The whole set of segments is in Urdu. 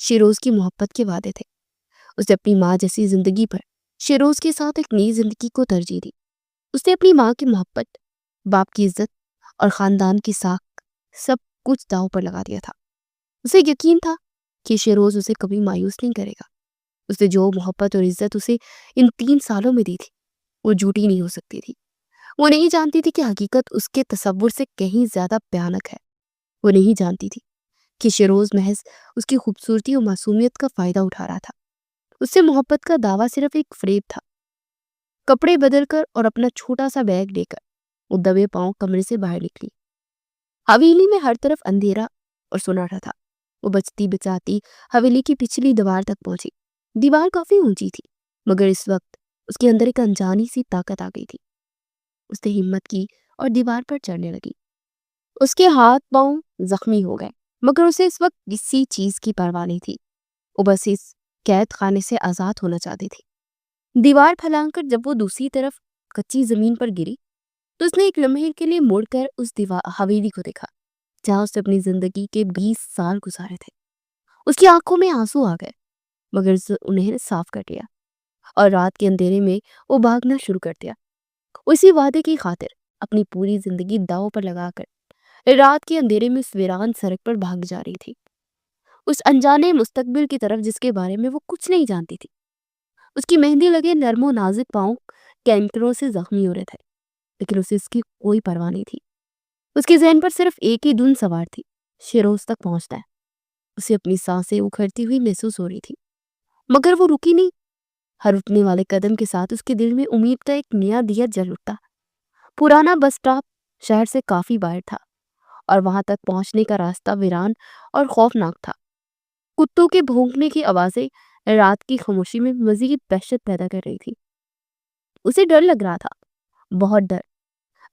شیروز کی محبت کے وعدے تھے۔ اسے اپنی ماں جیسی زندگی پر شیروز کے ساتھ ایک نئی زندگی کو ترجیح دی۔ اس نے اپنی ماں کی محبت، باپ کی عزت اور خاندان کی ساکھ سب کچھ داؤ پر لگا دیا تھا۔ اسے یقین تھا کہ شیروز اسے کبھی مایوس نہیں کرے گا۔ اس نے جو محبت اور عزت اسے ان 3 سالوں میں دی تھی وہ جھوٹی نہیں ہو سکتی تھی۔ وہ نہیں جانتی تھی کہ حقیقت اس کے تصور سے کہیں زیادہ بھیانک ہے۔ وہ نہیں جانتی تھی کہ شیروز محض اس کی خوبصورتی اور معصومیت کا فائدہ اٹھا رہا تھا۔ اس سے محبت کا دعویٰ صرف ایک فریب تھا۔ کپڑے بدل کر اور اپنا چھوٹا سا بیگ لے کر وہ دبے پاؤں کمرے سے باہر نکلی۔ حویلی میں ہر طرف اندھیرا اور سناٹا تھا۔ وہ بچتی بچاتی حویلی کی پچھلی دیوار تک پہنچی۔ دیوار کافی اونچی تھی، مگر اس وقت اس کے اندر ایک انجانی سی طاقت آ گئی تھی۔ اس نے ہمت کی اور دیوار پر چڑھنے لگی۔ اس کے ہاتھ پاؤں زخمی ہو گئے، مگر اسے اس وقت کسی چیز کی پرواہ نہیں تھی۔ وہ بس اس قید خانے سے آزاد ہونا چاہتی تھی۔ دیوار پھلانگ کر جب وہ دوسری طرف کچی زمین پر گری تو اس نے ایک لمحے کے لیے مڑ کر اس حویلی کو دیکھا جہاں اس نے اپنی زندگی کے 20 سال گزارے تھے۔ اس کی آنکھوں میں آنسو آ گئے، مگر انہیں صاف کر دیا اور رات کے اندھیرے میں وہ بھاگنا شروع کر دیا۔ اسی وعدے کی خاطر اپنی پوری زندگی داؤ پر لگا کر رات کے اندھیرے میں اس ویران سڑک پر بھاگ جا رہی تھی، اس انجانے مستقبل کی طرف جس کے بارے میں وہ کچھ نہیں جانتی تھی۔ اس کی مہندی لگے نرم و نازک پاؤں کینکروں سے زخمی ہو رہے تھے، لیکن اسے اس کی کوئی پرواہ نہیں تھی۔ اس کے ذہن پر صرف ایک ہی دھن سوار تھی، شیروز تک پہنچنا ہے۔ اسے اپنی سانسیں اکھڑتی ہوئی محسوس ہو رہی تھی، مگر وہ رکی نہیں۔ ہر اٹھنے والے قدم کے ساتھ اس کے دل میں امید کا ایک نیا دیا جل اٹھتا۔ پرانا بس اسٹاپ شہر سے کافی باہر تھا اور وہاں تک پہنچنے کا راستہ ویران اور خوفناک تھا۔ کتوں کے بھونکنے کی آوازیں رات کی خاموشی میں مزید دہشت پیدا کر رہی تھی۔ اسے ڈر لگ رہا تھا، بہت ڈر،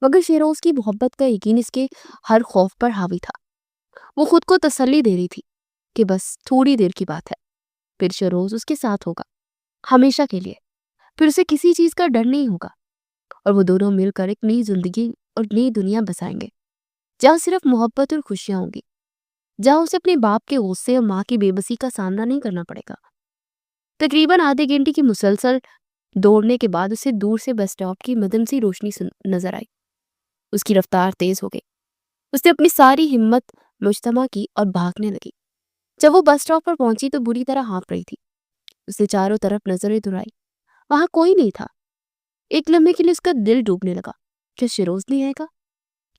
مگر شیروز کی محبت کا یقین اس کے ہر خوف پر حاوی تھا۔ وہ خود کو تسلی دے رہی تھی کہ بس تھوڑی دیر کی بات ہے، پھر شیروز اس کے ساتھ ہوگا، ہمیشہ کے لیے۔ پھر اسے کسی چیز کا ڈر نہیں ہوگا اور وہ دونوں مل کر ایک نئی زندگی اور نئی دنیا بسائیں گے جہاں صرف محبت اور خوشیاں ہوں گی، جہاں اسے اپنے باپ کے غصے اور ماں کی بے بسی کا سامنا نہیں کرنا پڑے گا۔ تقریباً آدھے گھنٹے کی مسلسل دوڑنے کے بعد اسے دور سے بس اسٹاپ کی مدھم سی روشنی نظر آئی۔ اس کی رفتار تیز ہو گئی۔ اس نے اپنی ساری ہمت مجتمع کی اور بھاگنے لگی۔ جب وہ بس اسٹاپ پر پہنچی تو بری طرح ہانپ رہی تھی۔ اس نے چاروں طرف نظریں دھرائی، وہاں کوئی نہیں تھا۔ ایک لمحے کے لیے اس کا دل ڈوبنے لگا۔ کیا شیروز نہیں آئے گا؟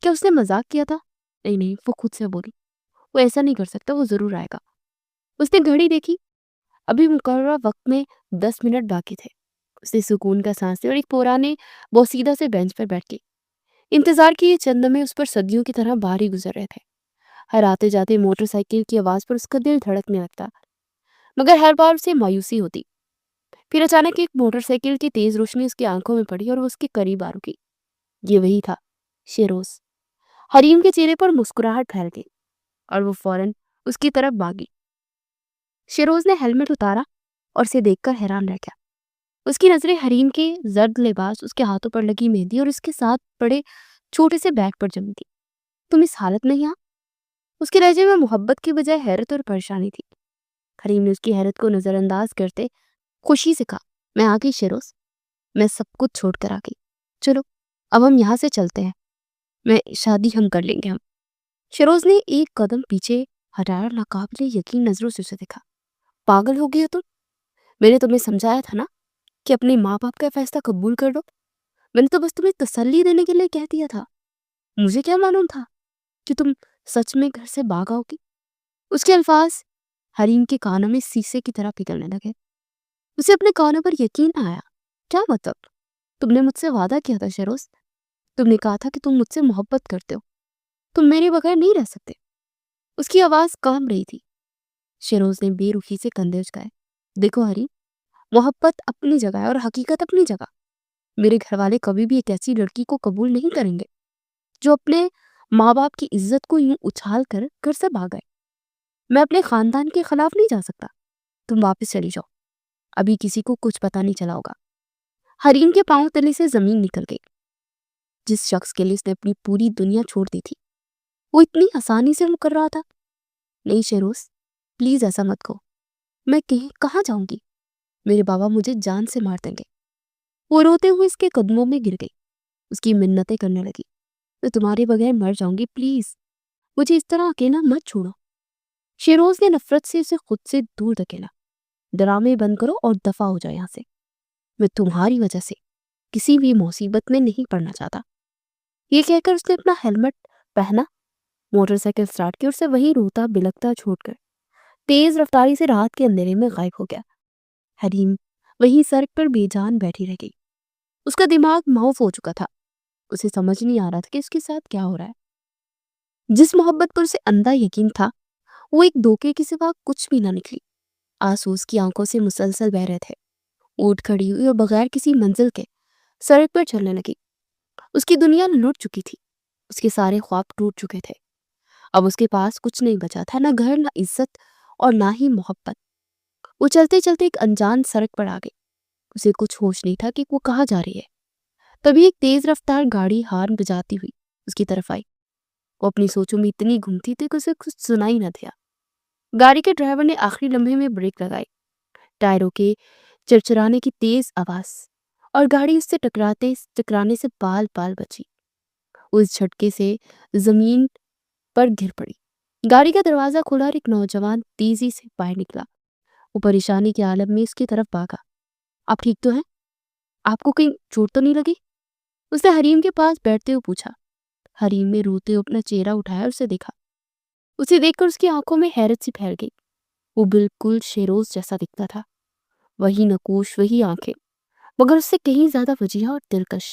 کیا اس نے مذاق کیا تھا؟ نہیں، وہ خود سے بولی، وہ ایسا نہیں کر سکتا، وہ ضرور آئے گا۔ اس نے گھڑی دیکھی، ابھی مقررہ وقت میں 10 منٹ باقی تھے۔ اس نے سکون کا سانس لیا اور ایک پرانے بوسیدہ سے بینچ پر بیٹھ گئی۔ انتظار کی یہ چند لمحے اس پر صدیوں کی طرح بھاری گزر رہے تھے۔ ہر آتے جاتے موٹر سائیکل کی آواز پر اس کا دل دھڑکنے لگتا، مگر ہر بار اسے مایوسی ہوتی۔ پھر اچانک ایک موٹر سائیکل کی تیز روشنی اس کی آنکھوں میں پڑی اور وہ اس کے قریب آ رکی۔ یہ وہی تھا، شیروز۔ حریم کے چہرے پر مسکراہٹ پھیل گئی اور وہ فوراً اس کی طرف بھاگی۔ شیروز نے ہیلمٹ اتارا اور اسے دیکھ کر حیران رہ گیا۔ اس کی نظریں حریم کے زرد لباس، اس کے ہاتھوں پر لگی مہندی اور اس کے ساتھ پڑے چھوٹے سے بیگ پر جمی تھی۔ تم اس حالت میں یہاں؟ اس کے لہجے میں محبت کی بجائے حیرت اور پریشانی تھی۔ حریم نے اس کی حیرت کو نظر انداز کرتے خوشی سے کہا، میں آ گئی شیروز، میں سب کچھ چھوڑ کر آ گئی۔ چلو اب ہم یہاں سے چلتے ہیں، میں شادی ہم کر لیں گے ہم۔ شیروز نے ایک قدم پیچھے ہٹایا اور ناقابل یقین نظروں سے اسے دیکھا۔ پاگل ہو گئی ہو تم؟ میں نے تمہیں سمجھایا تھا نا کہ اپنے ماں باپ کا فیصلہ قبول کر لو۔ میں نے تو بس تمہیں تسلی دینے کے لیے کہہ دیا تھا، مجھے کیا معلوم تھا کہ تم سچ میں گھر سے بھاگ آؤ گی۔ اس کے الفاظ حریم کے کانوں میں سیسے کی طرح پگھلنے لگے۔ اسے اپنے کانوں پر یقین نہ آیا۔ کیا مطلب؟ تم نے مجھ سے وعدہ کیا تھا شیروز، تم نے کہا تھا کہ تم مجھ سے محبت کرتے ہو، تم میرے بغیر نہیں رہ سکتے۔ اس کی آواز کانپ رہی تھی۔ شیروز نے بے رخی سے کندھے اچکائے۔ دیکھو حریم، محبت اپنی جگہ ہے اور حقیقت اپنی جگہ۔ میرے گھر والے کبھی بھی ایک ایسی لڑکی کو قبول نہیں کریں گے جو اپنے ماں باپ کی عزت کو یوں اچھال کر گھر سے بھاگ آئے۔ میں اپنے خاندان کے خلاف نہیں جا سکتا۔ تم واپس چلی جاؤ، ابھی کسی کو کچھ پتا نہیں چلا ہوگا۔ حریم کے پاؤں تلے سے زمین نکل گئی۔ جس شخص کے لیے اس نے اپنی پوری دنیا چھوڑ دی تھی وہ اتنی آسانی سے مکر رہا تھا۔ نہیں شیروز، پلیز ایسا مت کہو، میں کہاں جاؤں گی؟ میرے بابا مجھے جان سے مار دیں گے۔ وہ روتے ہوئے اس کے قدموں میں گر گئی، اس کی منتیں کرنے لگی، میں تمہارے بغیر مر جاؤں گی، پلیز مجھے اس طرح اکیلا مت چھوڑو۔ شیروز نے نفرت سے اسے خود سے دور دھکیلا۔ ڈرامے بند کرو اور دفع ہو جاؤ یہاں سے، میں تمہاری وجہ سے کسی بھی مصیبت میں نہیں پڑنا چاہتا۔ یہ کہہ کر اس نے اپنا ہیلمٹ پہنا، موٹر سائیکل سٹارٹ کی اور اسے وہیں روتا بلکتا چھوڑ کر تیز رفتاری سے رات کے اندھیرے میں غائب ہو گیا۔ حریم وہیں سڑک پر بے جان بیٹھی رہ گئی۔ اس کا دماغ معاف ہو چکا تھا، اسے سمجھ نہیں آ رہا تھا کہ اس کے ساتھ کیا ہو رہا ہے۔ جس محبت پر اسے اندھا یقین تھا وہ ایک دھوکے کے سوا کچھ بھی نہ نکلی۔ آنسو اس کی آنکھوں سے مسلسل بہہ رہے تھے۔ اٹھ کھڑی ہوئی اور بغیر کسی منزل کے سڑک پر چلنے لگی۔ اس کی دنیا لٹ چکی تھی، اس کے سارے خواب ٹوٹ چکے تھے۔ اب اس کے پاس کچھ نہیں بچا تھا، نہ گھر، نہ عزت اور نہ ہی محبت۔ وہ چلتے چلتے ایک انجان سڑک پر آ گئی۔ اسے کچھ ہوش نہیں تھا کہ وہ کہاں جا رہی ہے۔ تبھی ایک تیز رفتار گاڑی ہارن بجاتی ہوئی اس کی طرف آئی۔ وہ اپنی سوچوں میں اتنی گھومتی تھی کہ اسے کچھ سنائی نہ دیا۔ گاڑی کے ڈرائیور نے آخری لمحے میں بریک لگائی، ٹائروں کے چرچرانے کی تیز آواز، اور گاڑی اس سے ٹکرانے سے پال پال بچی۔ اس جھٹکے سے زمین پر گر پڑی۔ گاڑی کا دروازہ کھلا اور ایک نوجوان تیزی سے باہر نکلا۔ وہ پریشانی کے عالم میں اس کی طرف بھاگا۔ آپ ٹھیک تو ہیں؟ آپ کو کہیں چوٹ تو نہیں لگی؟ اس نے حریم کے پاس بیٹھتے ہوئے پوچھا۔ حریم نے روتے ہوئے اپنا چہرہ اٹھایا اور اسے دیکھا۔ اسے دیکھ کر اس کی آنکھوں میں حیرت سی پھیل گئی۔ وہ بالکل شیروز جیسا دکھتا تھا، وہی نقوش، وہی آنکھیں، مگر اس سے کہیں زیادہ وجیہہ اور دلکش۔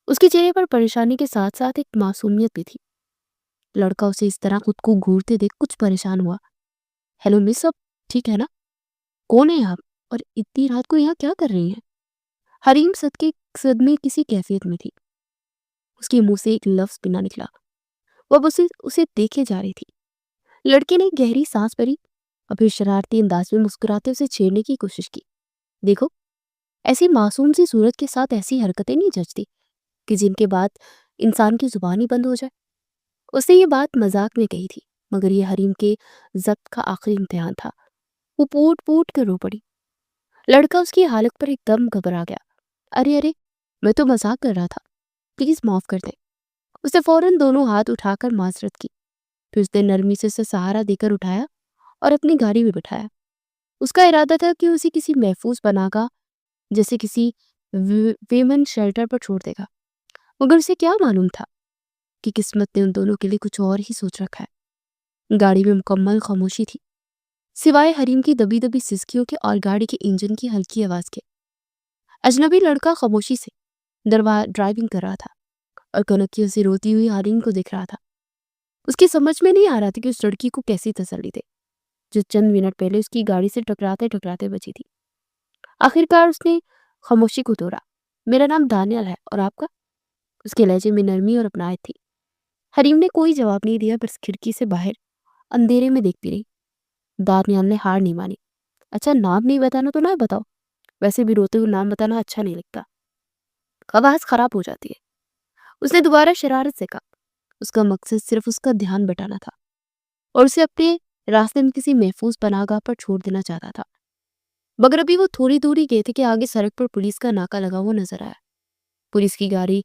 اس کے چہرے پر پریشانی کے ساتھ ساتھ ایک معصومیت بھی تھی۔ لڑکا اسے اس طرح خود کو گھورتے دیکھ کچھ پریشان ہوا۔ ہیلو مس، سب ٹھیک ہے نا؟ کون ہے آپ اور اتنی رات کو یہاں کیا کر رہی ہیں؟ حریم صدمے کسی کیفیت میں تھی۔ اس کے منہ سے ایک لفظ بھی نہ نکلا۔ وہ اسے دیکھے جا رہی تھی۔ لڑکے نے گہری سانس بھری اور پھر شرارتی انداز میں مسکراتے اسے چھیڑنے کی کوشش کی۔ دیکھو، ایسی معصوم سی صورت کے ساتھ ایسی حرکتیں نہیں جچتی کہ جن کے بعد انسان کی زبان ہی بند ہو جائے۔ اس نے یہ بات مذاق میں کہی تھی، مگر یہ حریم کے ضبط کا آخری امتحان تھا۔ وہ پوٹ پوٹ کر رو پڑی۔ لڑکا اس کی حالت پر ایک دم گھبرا گیا۔ ارے میں تو مذاق کر رہا تھا، پلیز معاف کر دیں۔ اس نے فوراً دونوں ہاتھ اٹھا کر معذرت کی۔ پھر اس نے نرمی سے اسے سہارا دے کر اٹھایا اور اپنی گاڑی میں بٹھایا۔ اس کا ارادہ تھا کہ اسے کسی محفوظ پناہ گاہ جیسے کسی ویمن شیلٹر پر چھوڑ دے گا، مگر اسے کیا معلوم تھا کہ قسمت نے ان دونوں کے لیے کچھ اور ہی سوچ رکھا ہے۔ گاڑی میں مکمل خاموشی تھی، سوائے حریم کی دبی دبی سسکیوں کے اور گاڑی کے انجن کی ہلکی آواز کے۔ اجنبی لڑکا خاموشی سے ڈرائیونگ کر رہا تھا اور کنکیوں سے روتی ہوئی حریم کو دیکھ رہا تھا۔ اس کی سمجھ میں نہیں آ رہا تھا کہ اس لڑکی کو کیسی تسلی دے جو چند منٹ پہلے اس کی گاڑی سے ٹکراتے ٹکراتے بچی تھی۔ آخرکار اس نے خاموشی کو توڑا۔ میرا نام دانیال ہے، اور آپ کا؟ اس کے لہجے میں نرمی اور اپنائیت تھی۔ حریم نے کوئی جواب نہیں دیا، بس کھڑکی سے باہر اندھیرے میں دیکھتی رہی۔ دانیال نے ہار نہیں مانی۔ اچھا، نام نہیں بتانا تو نہ بتاؤ، ویسے بھی روتے ہوئے نام بتانا اچھا نہیں لگتا، آواز خراب ہو جاتی ہے۔ اس نے دوبارہ شرارت سے کہا۔ اس کا مقصد صرف اس کا دھیان بٹانا تھا اور اسے اپنے راستے میں کسی محفوظ پناہ گاہ پر چھوڑ دینا چاہتا تھا، مگر ابھی وہ تھوڑی دور ہی گئے تھے کہ آگے سڑک پر پولیس کا ناکہ لگا ہوا نظر آیا۔ پولیس کی گاڑی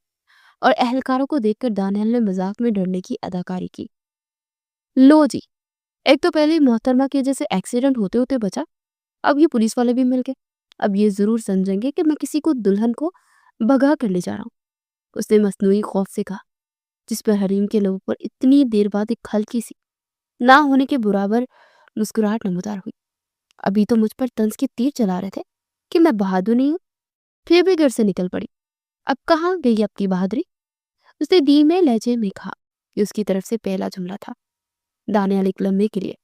اور اہلکاروں کو دیکھ کر دانیال نے مذاق میں ڈرنے کی اداکاری کی۔ لو جی، ایک تو پہلے محترمہ کے جیسے ایکسیڈنٹ ہوتے ہوتے بچا، اب یہ پولیس والے بھی مل گئے، اب یہ ضرور سمجھیں گے کہ میں کسی کو دلہن کو بھگا کر لے جا رہا ہوں، اس نے مصنوعی خوف سے کہا، جس پر حریم کے لبوں پر اتنی دیر بعد ایک ہلکی سی نہ ہونے کے برابر مسکراہٹ نمودار ہوئی۔ ابھی تو مجھ پر طنز کے تیر چلا رہے تھے کہ میں بہادر نہیں ہوں، پھر بھی گھر سے نکل پڑی، اب کہاں گئی اب کی بہادری؟ اس نے دھیمے لہجے میں کہا۔ یہ اس کی طرف سے پہلا جملہ تھا۔ دانیال ایک لمحے کے لیے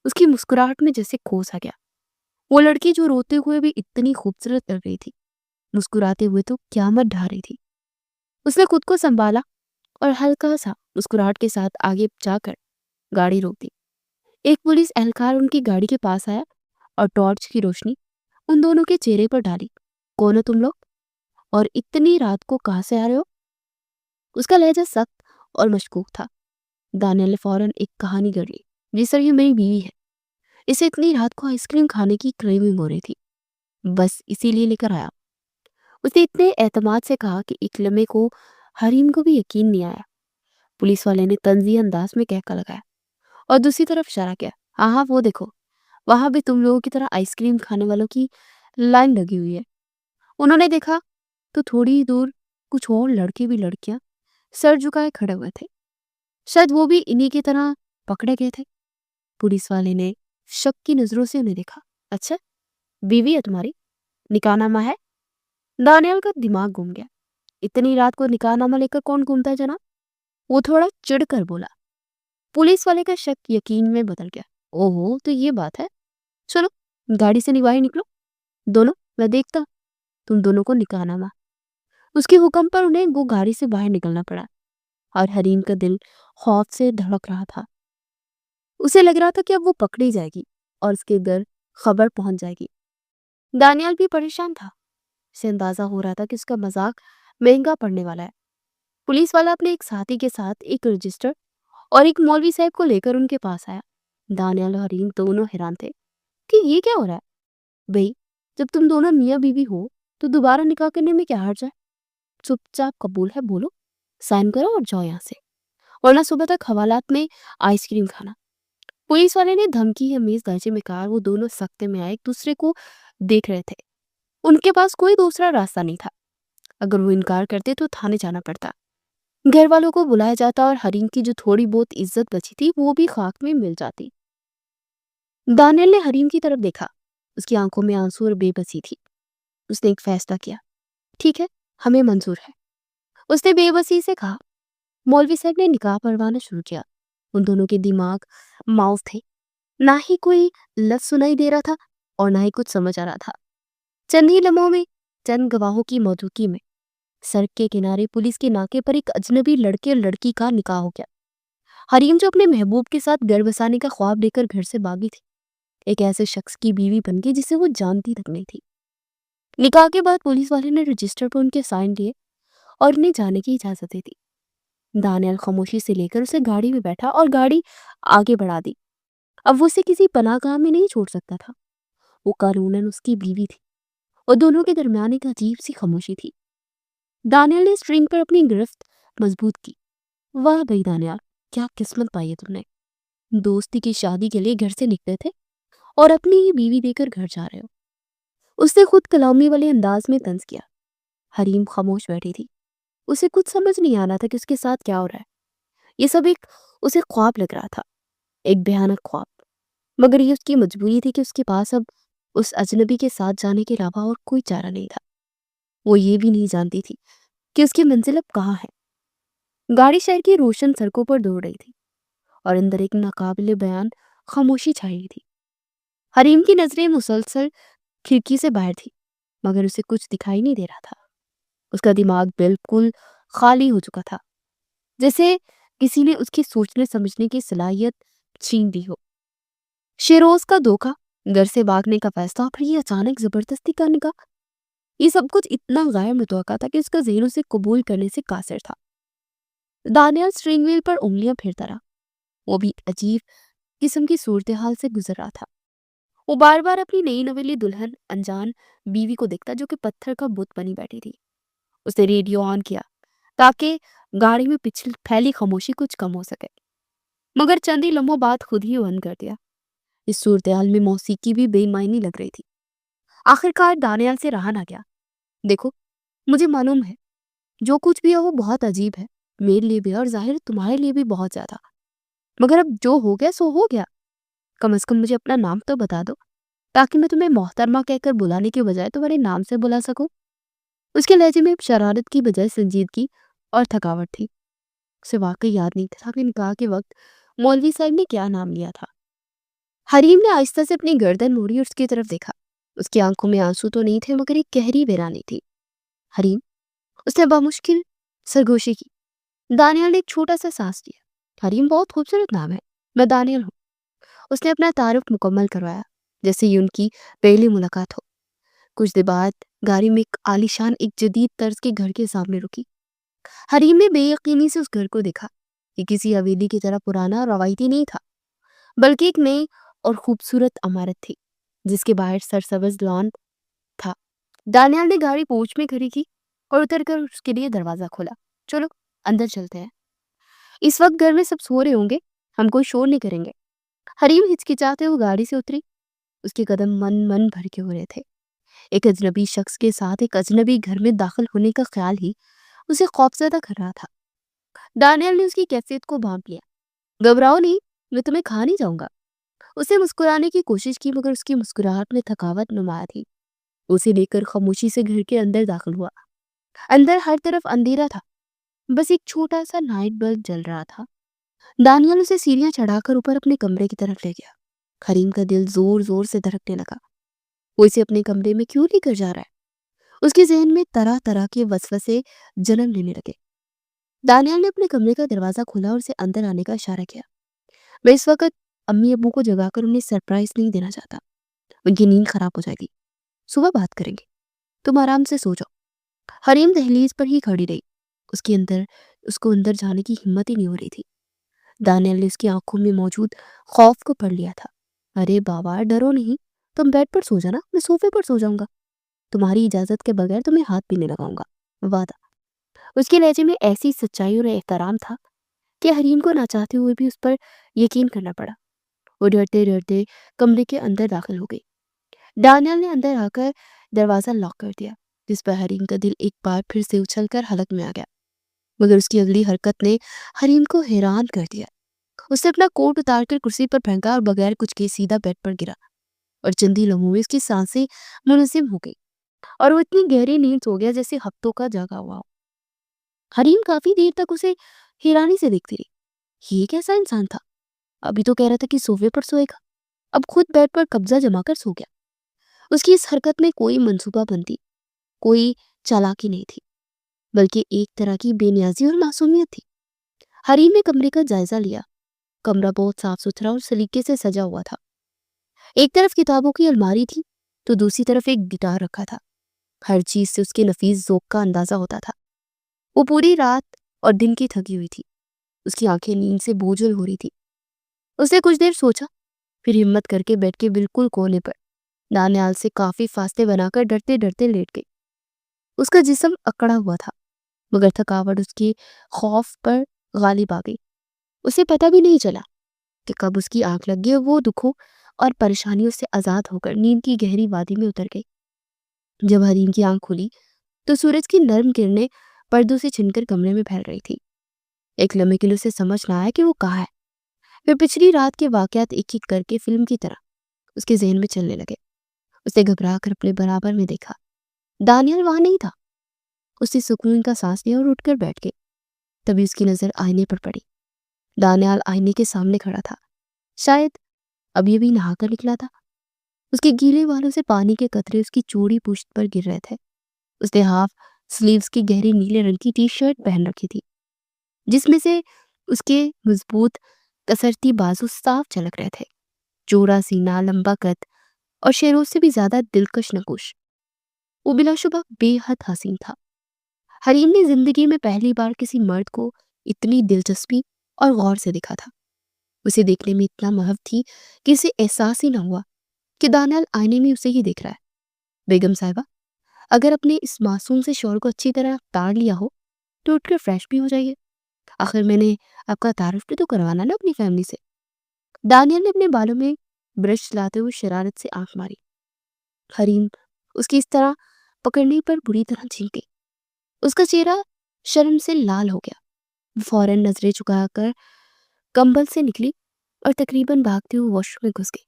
اس کی مسکراہٹ میں جیسے کھو سا گیا۔ وہ لڑکی جو روتے ہوئے بھی اتنی خوبصورت لگ رہی تھی، مسکراتے ہوئے تو قیامت ڈھا رہی تھی۔ اس نے خود کو سنبھالا اور ہلکا سا مسکراہٹ کے ساتھ آگے جا کر گاڑی روک دی۔ ایک پولیس اہلکار ان کی گاڑی کے پاس آیا اور ٹارچ کی روشنی ان دونوں کے چہرے پر ڈالی۔ کون ہو تم لوگ اور اتنی رات کو کہاں سے آ رہے ہو؟ اس کا لہجہ سخت اور مشکوک تھا۔ دانیال نے فوراً ایک کہانی گڑھ لی۔ جی سر، یہ میری بیوی ہے، اسے اتنی رات کو آئس کریم کھانے کی کریونگ ہو رہی تھی، بس اسی لیے لے کر آیا۔ اس نے اتنے اعتماد سے کہا کہ ایک لمحے کو حریم کو بھی یقین نہیں آیا۔ پولیس والے نے طنزیہ انداز میں کہہ لگایا اور دوسری طرف اشارہ کیا، ہاں ہاں وہ دیکھو، وہاں بھی تم لوگوں کی طرح آئس کریم کھانے والوں کی لائن لگی ہوئی ہے۔ انہوں نے دیکھا تو تھوڑی دور کچھ اور لڑکے بھی لڑکیاں سر جھکائے کھڑے ہوئے تھے، شاید وہ بھی انہی کی طرح پکڑے گئے تھے۔ پولیس والے نے شک کی نظروں سے انہیں دیکھا، اچھا بیوی ہے تمہاری، نکاح نامہ ہے؟ دانیال کا دماغ گھوم گیا، اتنی رات کو نکاح نامہ لے کر کون گھومتا ہے جناب؟ وہ تھوڑا چڑ کر بولا۔ پولیس والے کا شک یقین میں بدل گیا، اوہو تو یہ بات ہے، چلو گاڑی سے باہر نکلو دونوں، میں دیکھتا تم دونوں کو نکاح نامہ۔ اس کے حکم پر انہیں وہ گاڑی سے باہر نکلنا پڑا اور حریم کا دل خوف سے دھڑک رہا تھا۔ اسے لگ رہا تھا کہ اب وہ پکڑی جائے گی اور اس کے گھر خبر پہنچ جائے گی۔ دانیال بھی پریشان تھا، اسے اندازہ ہو رہا تھا کہ اس کا مذاق مہنگا پڑنے والا ہے۔ پولیس والا اپنے ایک ساتھی کے ساتھ ایک رجسٹر اور ایک مولوی صاحب کو لے کر ان کے پاس آیا۔ دانیال اور حریم دونوں حیران تھے کہ یہ کیا ہو رہا ہے؟ بھئی جب تم دونوں میاں بیوی ہو تو دوبارہ نکاح کرنے میں کیا حرج ہے؟ چپ چاپ قبول ہے بولو، سائن کرو اور جاؤ یہاں سے، ورنہ صبح تک حوالات میں آئس کریم کھانا۔ پولیس والے نے دھمکی امیز لہجے میں کہا۔ وہ دونوں سکتے میں آئے ایک دوسرے کو دیکھ رہے تھے، ان کے پاس کوئی دوسرا راستہ نہیں تھا، اگر وہ انکار کرتے تو تھانے جانا پڑتا، گھر والوں کو بلایا جاتا اور حریم کی جو تھوڑی بہت عزت بچی تھی وہ بھی خاک میں مل جاتی۔ دانیال نے حریم کی طرف دیکھا، اس کی آنکھوں میں آنسو اور بے بسی تھی۔ اس نے ایک فیصلہ کیا، ٹھیک ہے ہمیں منظور ہے۔ اس نے بے بسی سے کہا۔ مولوی صاحب نے نکاح پڑھوانا شروع کیا۔ ان دونوں کے دماغ معاف تھے، نہ ہی کوئی لفظ سنائی دے رہا تھا اور نہ ہی کچھ سمجھ آ رہا تھا۔ چند ہی لمحوں میں چند گواہوں کی موجودگی میں سڑک کے کنارے پولیس کے ناکے پر ایک اجنبی لڑکے اور لڑکی کا نکاح ہو گیا۔ حریم جو اپنے محبوب کے ساتھ گھر بسانے کا خواب لے کر گھر سے بھاگی تھی، ایک ایسے شخص کی بیوی بن گئی جسے وہ جانتی تک نہیں تھی۔ نکاح کے بعد پولیس والے نے رجسٹر پر ان کے سائن لیے اور انہیں جانے کی اجازت دے دی۔ دانیال خاموشی سے لے کر اسے گاڑی میں بیٹھا اور گاڑی آگے بڑھا دی۔ اب وہ اسے کسی پناہ گاہ میں نہیں چھوڑ سکتا تھا، وہ قانوناً اس کی بیوی تھی اور دونوں کے درمیان ایک عجیب سی خاموشی تھی۔ دانیال نے اسٹرنگ پر اپنی گرفت مضبوط کی۔ واہ بھئی دانیال، کیا قسمت پائی ہے تم نے، دوستی کی شادی کے لیے گھر سے نکلے تھے اور اپنی ہی بیوی دے کر گھر جا رہے ہو۔ اس نے خود کلامی والے انداز میں طنز کیا۔ حریم خاموش بیٹھی تھی، اسے کچھ سمجھ نہیں آ رہا تھا کہ اس کے ساتھ کیا ہو رہا ہے۔ یہ سب اسے خواب لگ رہا تھا، ایک بھیانک خواب، مگر یہ اس کی مجبوری تھی کہ اس کے پاس اب اس اجنبی کے ساتھ جانے کے علاوہ اور کوئی چارہ نہیں تھا۔ وہ یہ بھی نہیں جانتی تھی کہ اس کی منزل اب کہاں ہے۔ گاڑی شہر کی روشن سڑکوں پر دوڑ رہی تھی اور اندر ایک ناقابل بیان خاموشی چھائی ہوئی تھی۔ حریم کی نظریں مسلسل کھڑکی سے باہر تھی، مگر اسے کچھ دکھائی نہیں دے رہا تھا۔ اس کا دماغ بالکل خالی ہو چکا تھا، جیسے کسی نے اس کی سوچنے سمجھنے کی صلاحیت چھین لی ہو۔ شیروز کا دھوکہ، گھر سے بھاگنے کا فیصلہ اور پھر یہ اچانک زبردستی کا نکاح، یہ سب کچھ اتنا غیر متوقع تھا کہ اس کا ذہن اسے قبول کرنے سے قاصر تھا۔ دانیال اسٹرنگ وہیل پر انگلیاں پھیرتا رہا، وہ بھی عجیب قسم کی صورتحال سے گزر رہا تھا۔ وہ بار بار اپنی نئی نویلی دلہن انجان بیوی کو دیکھتا جو کہ پتھر کا بت بنی بیٹھی تھی۔ اس نے ریڈیو آن کیا تاکہ گاڑی میں پھیلی خاموشی کچھ کم ہو سکے، مگر چند ہی لمحوں بعد خود ہی بند کر دیا۔ اس صورتحال میں موسیقی بھی بے معنی لگ رہی تھی۔ آخرکار دانیال سے رہا نہ گیا۔ دیکھو مجھے معلوم ہے جو کچھ بھی ہے وہ بہت عجیب ہے، میرے لیے بھی اور ظاہر تمہارے لیے بھی بہت زیادہ، مگر اب جو ہو گیا سو ہو گیا۔ کم از کم مجھے اپنا نام تو بتا دو تاکہ میں تمہیں محترمہ کہہ کر بلانے کے بجائے تمہارے نام سے بلا سکوں۔ اس کے لہجے میں شرارت کی بجائے سنجیدگی اور تھکاوٹ تھی۔ اسے واقعی یاد نہیں تھا کہ نکاح کے وقت مولوی صاحب نے کیا نام لیا تھا۔ حریم نے آہستہ سے اپنی گردن موڑی اور اس کی طرف دیکھا۔ اس کی آنکھوں میں آنسو تو نہیں تھے مگر ایک گہری ویرانی تھی۔ حریم، اس نے بامشکل سرگوشی کی۔ دانیال نے ایک چھوٹا سا سانس لیا۔ حریم بہت خوبصورت نام ہے، میں دانیال ہوں۔ اس نے اپنا تعارف مکمل کروایا جیسے یہ ان کی پہلی ملاقات ہو۔ کچھ دیر بعد گاڑی میں ایک عالیشان ایک جدید طرز کے گھر کے سامنے رکی۔ حریم نے بے یقینی سے اس گھر کو دیکھا۔ یہ کسی حویلی کی طرح پرانا اور روایتی نہیں تھا، بلکہ ایک نئے اور خوبصورت عمارت تھی جس کے باہر سرسبز لان تھا۔ دانیال نے گاڑی پورچ میں کھڑی کی اور اتر کر اس کے لیے دروازہ کھولا۔ چلو اندر چلتے ہیں، اس وقت گھر میں سب سو رہے ہوں گے، ہم کوئی شور نہیں کریں گے۔ حریم ہچکچاتے ہوئے گاڑی سے اتری۔ اس کے قدم من بھر کے ہو رہے تھے۔ ایک اجنبی شخص کے ساتھ ایک اجنبی گھر میں داخل ہونے کا خیال ہی اسے خوفزدہ کر رہا تھا۔ دانیال نے اس کی کیفیت کو بھانپ لیا۔ گھبراؤ نہیں، میں تمہیں کھا نہیں جاؤں گا۔ اسے مسکرانے کی کوشش کی مگر اس کی مسکراہٹ میں تھکاوٹ نمایاں تھی۔ اسے لے کر خاموشی سے گھر کے اندر داخل ہوا۔ اندر ہر طرف اندھیرا تھا، بس ایک چھوٹا سا نائٹ بلب جل رہا تھا۔ دانیال اسے سیڑھیاں چڑھا کر اوپر اپنے کمرے کی طرف لے گیا۔ حریم کا دل زور زور سے دھڑکنے لگا۔ وہ اسے اپنے کمرے میں کیوں لے کر جا رہا ہے؟ اس کے ذہن میں طرح طرح کے وسوسے جنم لینے لگے۔ دانیال نے اپنے کمرے کا دروازہ کھولا اور اسے اندر آنے کا اشارہ کیا۔ میں اس وقت امی ابو کو جگا کر انہیں سرپرائز نہیں دینا چاہتا، ان کی نیند خراب ہو جائے گی، صبح بات کریں گے، تم آرام سے سو جاؤ۔ حریم دہلیز پر ہی کھڑی رہی۔ اس کو اندر جانے کی ہمت ہی نہیں ہو رہی تھی۔ دانیال نے اس کی آنکھوں میں موجود خوف کو پڑھ لیا تھا۔ ارے بابا ڈرو نہیں، تم بیڈ پر سو جانا، میں صوفے پر سو جاؤں گا، تمہاری اجازت کے بغیر تمہیں ہاتھ بھی نہیں لگاؤں گا، وعدہ۔ اس کے لہجے میں ایسی سچائی اور احترام تھا کہ حریم کو نہ چاہتے ہوئے بھی اس پر یقین کرنا پڑا۔ وہ ڈرتے ڈرتے کمرے کے اندر داخل ہو گئی۔ دانیال نے اندر آ کر دروازہ لاک کر دیا، جس پر حریم کا دل ایک بار پھر سے اچھل کر حلق میں آ گیا۔ مگر اس کی اگلی حرکت نے حریم کو حیران کر دیا۔ اس نے اپنا کوٹ اتار کر کرسی پر پھینکا اور بغیر کچھ کیے سیدھا بیڈ پر گرا، اور چند ہی لمحوں میں اس کی سانسیں منظم ہو گئی اور وہ اتنی گہری نیند سو گیا جیسے ہفتوں کا جاگا ہوا ہو۔ حریم کافی دیر تک اسے حیرانی سے دیکھتی رہی۔ یہ کیسا انسان تھا؟ ابھی تو کہہ رہا تھا کہ صوفے پر سوئے گا، اب خود بیڈ پر قبضہ جما کر سو گیا۔ اس کی اس حرکت میں کوئی منصوبہ بندی، کوئی چالاکی نہیں تھی، بلکہ ایک طرح کی بے نیازی اور معصومیت تھی۔ حریم نے کمرے کا جائزہ لیا۔ کمرہ بہت صاف ستھرا اور سلیقے سے سجا ہوا تھا۔ ایک طرف کتابوں کی الماری تھی تو دوسری طرف ایک گٹار رکھا تھا۔ ہر چیز سے اس کے نفیس ذوق کا اندازہ ہوتا تھا۔ وہ پوری رات اور دن کی تھکی ہوئی تھی، اس کی آنکھیں نیند سے بوجھل ہو رہی تھی۔ اس نے کچھ دیر سوچا، پھر ہمت کر کے بیڈ کے بالکل کونے پر دانیال سے کافی فاصلے بنا کر ڈرتے ڈرتے لیٹ گئی۔ اس کا جسم اکڑا ہوا تھا مگر تھکاوٹ اس کے خوف پر غالب آ گئی۔ اسے پتہ بھی نہیں چلا کہ کب اس کی آنکھ لگ گئی اور وہ دکھوں اور پریشانیوں سے آزاد ہو کر نیند کی گہری وادی میں اتر گئی۔ جب حریم کی آنکھ کھلی تو سورج کی نرم کرنیں پردوں سے چھن کر کمرے میں پھیل رہی تھی۔ ایک لمحے کے لیے اسے سمجھ نہ آیا کہ وہ کہاں ہے۔ پھر پچھلی رات کے واقعات ایک ایک کر کے فلم کی طرح اس کے ذہن میں چلنے لگے۔ اس نے گھبرا کر اپنے برابر میں دیکھا، دانیال وہاں نہیں تھا۔ اس نے سکون کا سانس لیا اور اٹھ کر بیٹھ گئی۔ تبھی اس کی نظر آئینے پر پڑی۔ دانیال آئینے کے سامنے کھڑا تھا، شاید ابھی ابھی نہا کر نکلا تھا۔ اس کے گیلے بالوں سے پانی کے قطرے اس کی چوڑی پشت پر گر رہے تھے۔ اس نے ہاف سلیوز کی گہری نیلے رنگ کی ٹی شرٹ پہن رکھی تھی، جس میں سے اس کے مضبوط کسرتی بازو صاف جھلک رہے تھے۔ چوڑا سینہ، لمبا قد اور شیروں سے بھی زیادہ دلکش نقوش۔ وہ بلا شبہ بے حد حسین تھا۔ حریم نے زندگی میں پہلی بار کسی مرد کو اتنی دلچسپی اور غور سے دیکھا تھا۔ اسے دیکھنے میں اتنا محو تھی کہ اسے احساس ہی نہ ہوا کہ دانیال آئینے میں اسے ہی دیکھ رہا ہے۔ بیگم صاحبہ، اگر اپنے اس معصوم سے شوہر کو اچھی طرح تاڑ لیا ہو تو اٹھ کر فریش بھی ہو جائیے، آخر میں نے آپ کا تعارف بھی تو کروانا نا اپنی فیملی سے۔ دانیال نے اپنے بالوں میں برش چلاتے ہوئے شرارت سے آنکھ ماری۔ حریم اس کی اس طرح پکڑنے پر بری طرح جھنک گئی۔ اس کا چہرہ شرم سے لال ہو گیا۔ وہ فوراً نظریں چکا کر کمبل سے نکلی اور تقریباً بھاگتے ہوئے واش روم میں گھس گئی۔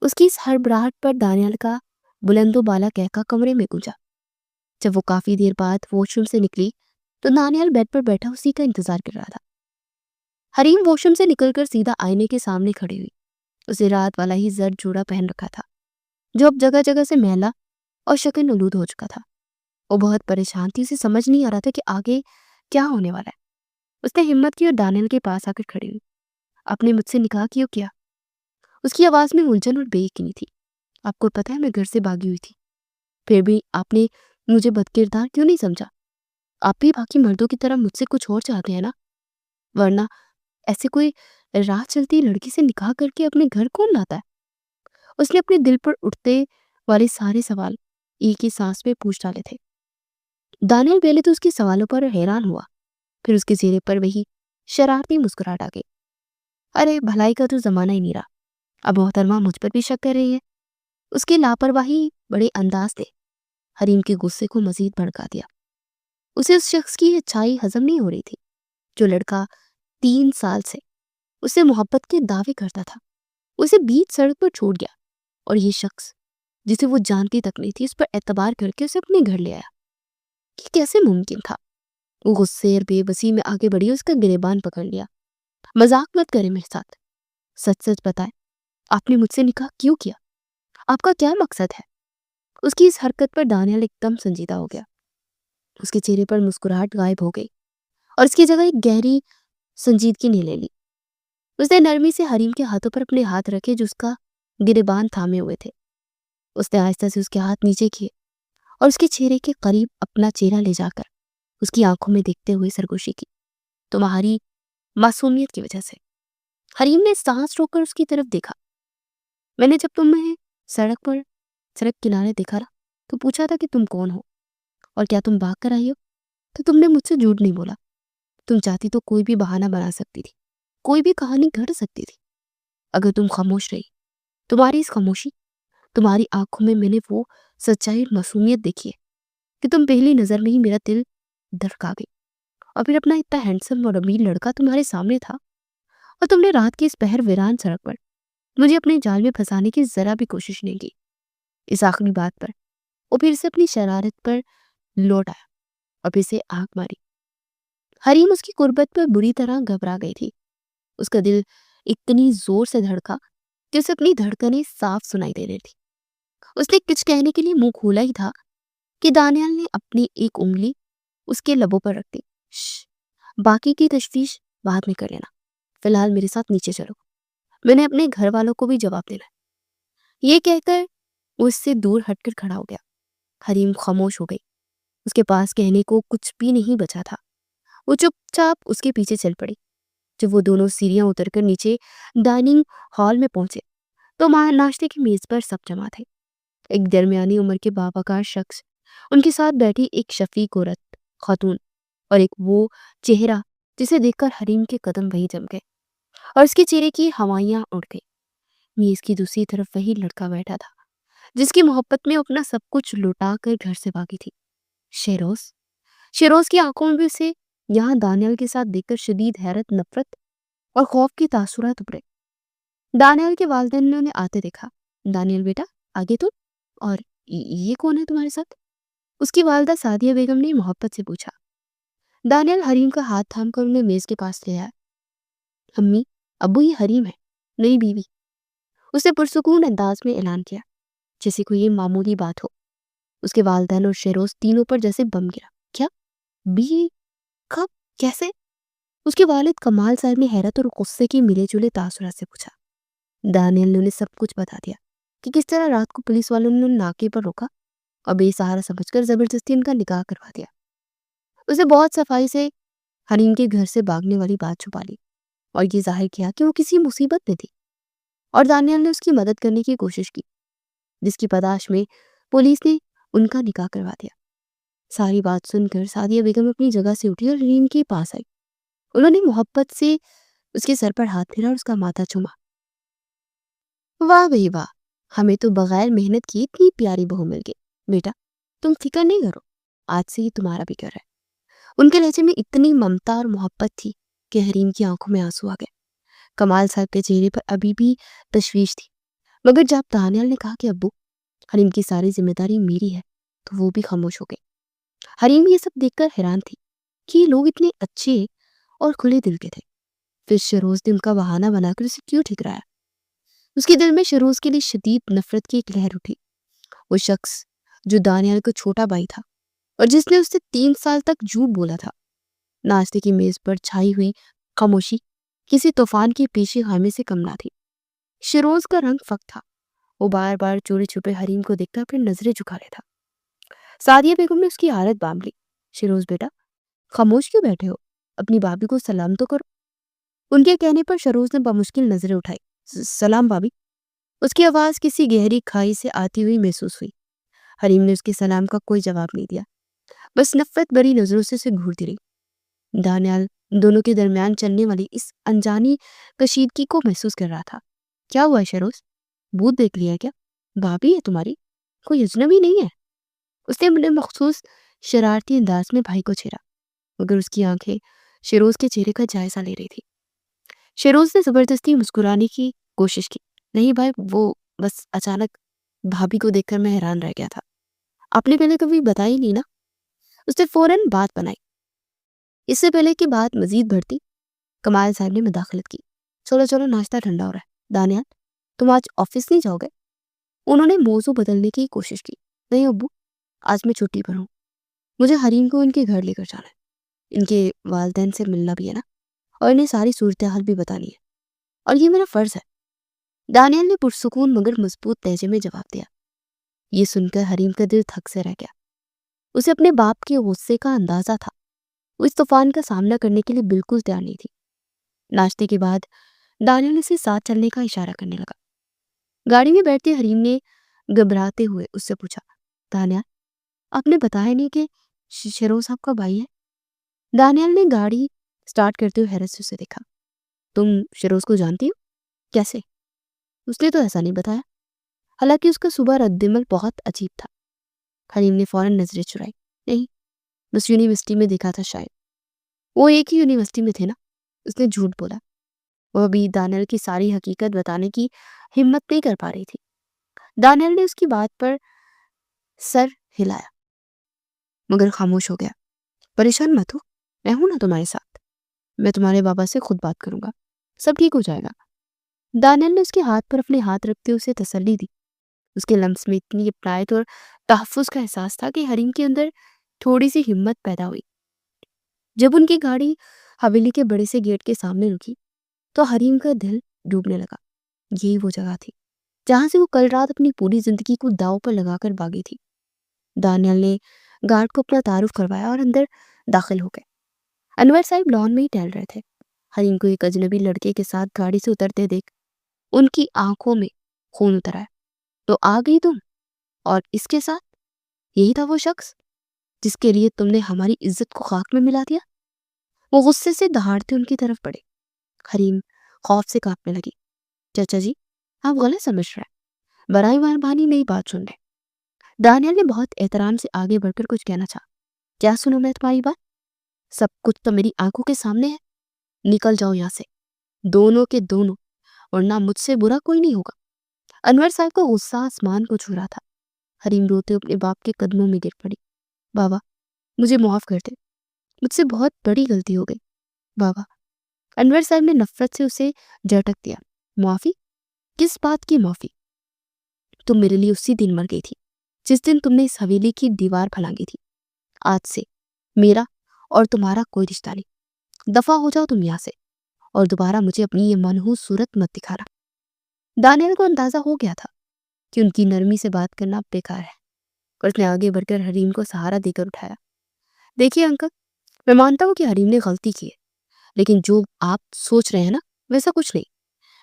اس کی اس ہڑبڑاہٹ پر دانیال کا بلند و بالا کہکا کمرے میں گونجا۔ جب وہ کافی دیر بعد واش روم سے نکلی تو دانیال بیڈ پر بیٹھا اسی کا انتظار کر رہا تھا۔ حریم واش روم سے نکل کر سیدھا آئینے کے سامنے کھڑی ہوئی۔ اسے رات والا ہی زرد جوڑا پہن رکھا تھا جو اب جگہ جگہ سے میلا اور شکن آلود ہو چکا تھا۔ وہ بہت پریشان تھی، اسے سمجھ نہیں آ رہا تھا کہ آگے کیا ہونے والا ہے۔ اس نے ہمت کی اور دانیال کے پاس آ کر کھڑی ہوئی۔ آپ نے مجھ سے نکاح کیوں کیا؟ اس کی آواز میں الجھن اور بے یقینی تھی۔ آپ کو پتہ ہے میں گھر سے بھاگی ہوئی تھی، پھر بھی آپ نے مجھے بدکردار کیوں نہیں سمجھا؟ آپ بھی باقی مردوں کی طرح مجھ سے کچھ اور چاہتے ہیں نا؟ ورنہ ایسے کوئی راہ چلتی لڑکی سے نکاح کر کے اپنے گھر کون لاتا ہے؟ اس نے اپنے دل پر اٹھتے والے سارے سوال ایک ہی سانس میں پوچھ ڈالے تھے۔ دانیال پہلے تو اس کے سوالوں پر حیران ہوا، پھر اس کے چہرے پر وہی شرارتی مسکراہٹ آ گئی۔ ارے بھلائی کا تو زمانہ ہی نہیں رہا، اب محترمہ مجھ پر بھی شک کر رہی ہے۔ اس کی لاپرواہی بڑے انداز سے حریم کے غصے کو مزید بھڑکا دیا۔ اسے اس شخص کی اچھائی ہضم نہیں ہو رہی تھی، جو لڑکا 3 سال سے اس سے محبت کے دعوے کرتا تھا، اسے بیچ سڑک پر چھوڑ گیا، اور یہ شخص جسے وہ جانتی تک نہیں تھی اس پر اعتبار کر کے اسے اپنے گھر لے آیا۔ یہ کیسے ممکن تھا؟ وہ غصے اور بے بسی میں آگے بڑھی، اس کا گریبان پکڑ لیا۔ مذاق مت کرے میرے ساتھ، سچ سچ بتائے، آپ نے مجھ سے نکاح کیوں کیا؟ آپ کا کیا مقصد ہے؟ اس کی اس حرکت پر دانیال ایک دم سنجیدہ ہو گیا۔ اس کے چہرے پر مسکراہٹ غائب ہو گئی اور اس کی جگہ ایک گہری سنجیدگی نے لے لی۔ اس نے نرمی سے حریم کے ہاتھوں پر اپنے ہاتھ رکھے جو اس کا گریبان تھامے ہوئے تھے۔ اس نے آہستہ سے اس کے ہاتھ نیچے کیے اور اس کے چہرے کے قریب اپنا چہرہ لے جا کر اس کی آنکھوں میں دیکھتے ہوئے سرگوشی کی۔ تمہاری معصومیت کی وجہ سے۔ حریم نے سانس روک کر اس کی طرف دیکھا۔ میں نے جب تمہیں سڑک کنارے دیکھا نا تو پوچھا تھا کہ تم کون ہو اور کیا تم بھاگ کر آئی ہو، تو تم نے مجھ سے جھوٹ نہیں بولا۔ تم چاہتی تو کوئی بھی بہانہ بنا سکتی تھی، کوئی بھی کہانی گھڑ سکتی تھی۔ اگر تم خاموش رہی، تمہاری اس خاموشی، تمہاری آنکھوں میں نے وہ سچائی اور معصومیت دیکھی ہے کہ تم پہلی نظر میں ہی میرا دل دھڑکا گئی۔ اور پھر اپنا اتنا ہینڈسم اور امیر لڑکا تمہارے سامنے تھا، اور تم نے رات کی اس پہر ویران سڑک پر مجھے اپنے جال میں پھنسانے کی ذرا بھی کوشش نہیں کی۔ اس آخری بات پر وہ پھر سے اپنی شرارت پر لوٹ آیا اور پھر سے آنکھ ماری۔ حریم اس کی قربت پر بری طرح گھبرا گئی تھی۔ اس کا دل اتنی زور سے دھڑکا کہ اسے اپنی دھڑکنیں صاف سنائی دے رہی تھی۔ اس نے کچھ کہنے کے لیے منہ کھولا ہی تھا کہ دانیال نے اپنی ایک انگلی اس کے لبوں پر رکھ دی۔ باقی کی تشویش بعد میں کر لینا، فی الحال میرے ساتھ نیچے چلو، میں نے اپنے گھر والوں کو بھی جواب دینا ہے۔ یہ کہہ کر وہ اس سے دور ہٹ کر کھڑا ہو گیا۔ حریم خاموش ہو گئی، اس کے پاس کہنے کو کچھ بھی نہیں بچا تھا۔ وہ چپ چاپ اس کے پیچھے چل پڑی۔ جب وہ دونوں سیڑھیاں اتر کر نیچے ڈائننگ ہال میں پہنچے تو ناشتے کی میز پر سب جمع تھے۔ ایک درمیانی عمر کے باوقار شخص، ان کے ساتھ بیٹھی ایک شفیق عورت خاتون، اور ایک وہ چہرہ جسے دیکھ کر حریم کے قدم وہی جم گئے اور اس کے چہرے کی ہوائیاں اڑ گئی۔ میز کی دوسری طرف وہی لڑکا بیٹھا تھا جس کی محبت میں اپنا سب کچھ لٹا کر گھر سے بھاگی تھی، شیروز کی آنکھوں میں بھی اسے یہاں دانیال کے ساتھ دیکھ کر شدید حیرت، نفرت اور خوف کے تاثرات ابھرے۔ دانیال کے والدین نے انہیں آتے دیکھا۔ دانیال بیٹا آگے تو، اور یہ کون ہے تمہارے ساتھ؟ اس کی والدہ سعدیہ بیگم نے محبت سے پوچھا۔ دانیال حریم کا ہاتھ تھام کر انہیں میز کے پاس لے آیا۔ امی ابو، یہ حریم ہے، نئی بیوی، اس نے پرسکون انداز میں اعلان کیا جیسے کوئی یہ معمولی بات ہو۔ اس کے والدین اور شیروز تینوں پر جیسے بم گرا۔ کیا بیوی؟ کب؟ کیسے؟ اس کے والد کمال صاحب نے حیرت اور غصے کی ملے جلے تاثرات سے پوچھا۔ دانیال نے انہیں سب کچھ بتا دیا کہ کس طرح رات کو پولیس والوں نے ناکے پر روکا اور بے سہارا سمجھ کر زبردستی ان کا نکاح کروا دیا۔ اسے بہت صفائی سے حریم کے گھر سے بھاگنے والی بات چھپا لی اور یہ ظاہر کیا کہ وہ کسی مصیبت میں تھی، اور دانیال نے اس کی مدد کرنے کی کوشش کی، جس کی پاداش میں پولیس نے ان کا نکاح کروا دیا۔ ساری بات سن کر سعدیہ بیگم اپنی جگہ سے اٹھی اور حریم کے پاس آئی۔ انہوں نے محبت سے اس کے سر پر ہاتھ پھیرا اور اس کا ماتھا چوما۔ واہ بھئی واہ، ہمیں تو بغیر محنت کی اتنی پیاری بہو مل گئی۔ بیٹا تم فکر نہیں کرو، آج سے یہ تمہارا بھی گھر ہے۔ ان کے لہجے میں اتنی ممتا اور محبت تھی کہ حریم کی آنکھوں میں آنسو آ گئے۔ کمال صاحب کے چہرے پر ابھی بھی تشویش تھی، مگر جب دانیال نے کہا کہ ابو حریم کی ساری ذمہ داری میری ہے تو وہ بھی خاموش ہو گئی۔ حریم یہ سب دیکھ کر حیران تھی کہ یہ لوگ اتنے اچھے اور کھلے دل کے تھے۔ پھر شیروز نے ان کا بہانہ بنا کر اسے کیوں ٹھکرایا؟ اس کے دل میں شیروز کے لیے شدید نفرت کی ایک لہر اٹھی۔ وہ شخص جو دانیال کا چھوٹا بھائی تھا اور جس نے اس سے 3 سال تک جھوٹ بولا تھا۔ ناشتے کی میز پر چھائی ہوئی خاموشی کسی طوفان کی پیشی خامی سے کم نہ تھی۔ شیروز کا رنگ فک تھا، وہ بار بار چوری چھپے حریم کو دیکھتا پھر نظریں جھکا لیتا۔ سعدیہ بیگم نے اس کی عادت باندھ لی۔ شیروز بیٹا خاموش کیوں بیٹھے ہو؟ اپنی بھابھی کو سلام تو کرو۔ ان کے کہنے پر شیروز نے بمشکل نظریں اٹھائی۔ سلام بھابھی۔ اس کی آواز کسی گہری کھائی سے آتی ہوئی محسوس ہوئی۔ حریم نے اس کے سلام کا کوئی جواب نہیں دیا، بس نفرت بھری نظروں سے اسے گھورتی رہی۔ دانیال دونوں کے درمیان چلنے والی اس انجانی کشیدگی کو محسوس کر رہا تھا۔ کیا ہوا ہے شروز؟ بھوت دیکھ لیا کیا؟ بھابھی ہے تمہاری، کوئی اجنبی نہیں ہے؟ اس نے اپنے مخصوص شرارتی انداز میں بھائی کو چھیڑا، مگر اس کی آنکھیں شیروز کے چہرے کا جائزہ لے رہی تھی۔ شیروز نے زبردستی مسکرانے کی کوشش کی۔ نہیں بھائی، وہ بس اچانک بھابھی کو دیکھ کر میں حیران رہ گیا تھا۔ آپ نے پہلے کبھی بتائی نہیں نا؟ اس نے فوراً بات بنائی۔ اس سے پہلے کہ بات مزید بڑھتی، کمال صاحب نے مداخلت کی۔ چلو چلو، ناشتہ ٹھنڈا ہو رہا ہے۔ دانیال، تم آج آفس نہیں جاؤ گے؟ انہوں نے موضوع بدلنے کی کوشش کی۔ نہیں ابو، آج میں چھٹی پر ہوں، مجھے حریم کو ان کے گھر لے کر جانا ہے، ان کے والدین سے ملنا بھی ہے نا، اور انہیں ساری صورتحال بھی بتانی ہے، اور یہ میرا فرض ہے۔ دانیال نے پرسکون مگر مضبوط لہجے میں جواب دیا۔ یہ سن کر حریم کا دل تھک سے رہ گیا۔ اسے اپنے باپ کے غصے کا اندازہ تھا۔ وہ اس طوفان کا سامنا کرنے کے لیے بالکل تیار نہیں تھی۔ ناشتے کے بعد دانیال اسے ساتھ چلنے کا اشارہ کرنے لگا۔ گاڑی میں بیٹھتے حریم نے گھبراتے ہوئے اس سے پوچھا، دانیال، آپ نے بتایا نہیں کہ شیروز صاحب کا بھائی ہے؟ دانیال نے گاڑی سٹارٹ کرتے ہوئے حیرت سے اسے دیکھا۔ تم شیروز کو جانتی ہو؟ کیسے؟ اس نے تو ایسا نہیں بتایا، حالانکہ اس کا صبح رد عمل بہت عجیب تھا۔ حریم نے فوراً نظریں چرائی۔ نہیں، بس یونیورسٹی میں دیکھا تھا شاید، وہ ایک ہی یونیورسٹی میں تھے نا۔ اس نے جھوٹ بولا۔ وہ ابھی دانیال کی ساری حقیقت بتانے کی ہمت نہیں کر پا رہی تھی۔ دانیال نے اس کی بات پر سر ہلایا مگر خاموش ہو گیا۔ پریشان مت ہو، میں ہوں نا تمہارے ساتھ، میں تمہارے بابا سے خود بات کروں گا، سب ٹھیک ہو جائے گا۔ دانیال نے اس کے ہاتھ پر اپنے ہاتھ رکھتے اسے تسلی دی۔ اس کے لمس میں اتنی اپنائیت اور تحفظ کا احساس تھا کہ حریم کے اندر تھوڑی سی ہمت پیدا ہوئی۔ جب ان کی گاڑی حویلی کے بڑے سے گیٹ کے سامنے رکی تو حریم کا دل ڈوبنے لگا۔ یہی وہ جگہ تھی جہاں سے وہ کل رات اپنی پوری زندگی کو داؤ پر لگا کر بھاگی تھی۔ دانیال نے گارڈ کو اپنا تعارف کروایا اور اندر داخل ہو گئے۔ انور صاحب لان میں ہی ٹہل رہے تھے۔ حریم کو ایک اجنبی لڑکے کے ساتھ گاڑی سے اترتے دیکھ ان کی آنکھوں میں خون اتر آیا۔ تو آ گئی تم، اور اس کے ساتھ یہی تھا وہ شخص جس کے لیے تم نے ہماری عزت کو خاک میں ملا دیا؟ وہ غصے سے دہاڑتے ان کی طرف بڑھے۔ حریم خوف سے کانپنے لگی۔ چچا جی، آپ غلط سمجھ رہے ہیں، برائے مہربانی میری بات سن لیں۔ دانیال نے بہت احترام سے آگے بڑھ کر کچھ کہنا چاہا۔ کیا سنوں میں تمہاری بات؟ سب کچھ تو میری آنکھوں کے سامنے ہے۔ نکل جاؤ یہاں سے، دونوں کے دونوں، ورنہ مجھ سے برا کوئی نہیں ہوگا۔ انور صاحب کا غصہ آسمان کو چھو رہا تھا۔ حریم روتے اپنے باپ کے قدموں میں گر پڑی۔ بابا، مجھے معاف کر دے، مجھ سے بہت بڑی غلطی ہو گئی بابا۔ انور صاحب نے نفرت سے اسے جھٹک دیا۔ معافی؟ کس بات کی معافی؟ تم میرے لیے اسی دن مر گئی تھی جس دن تم نے اس حویلی کی دیوار پھلانگی تھی۔ آج سے میرا اور تمہارا کوئی رشتہ نہیں۔ دفع ہو جاؤ تم یہاں سے، اور دوبارہ مجھے اپنی یہ منحوس صورت مت دکھانا۔ دانیال کو اندازہ ہو گیا تھا کہ ان کی نرمی سے بات کرنا بیکار ہے، اور اس نے آگے بڑھ کر حریم کو سہارا دے کر اٹھایا۔ دیکھیے انکل، میں مانتا ہوں کہ حریم نے غلطی کی ہے، لیکن جو آپ سوچ رہے ہیں نا، ویسا کچھ نہیں۔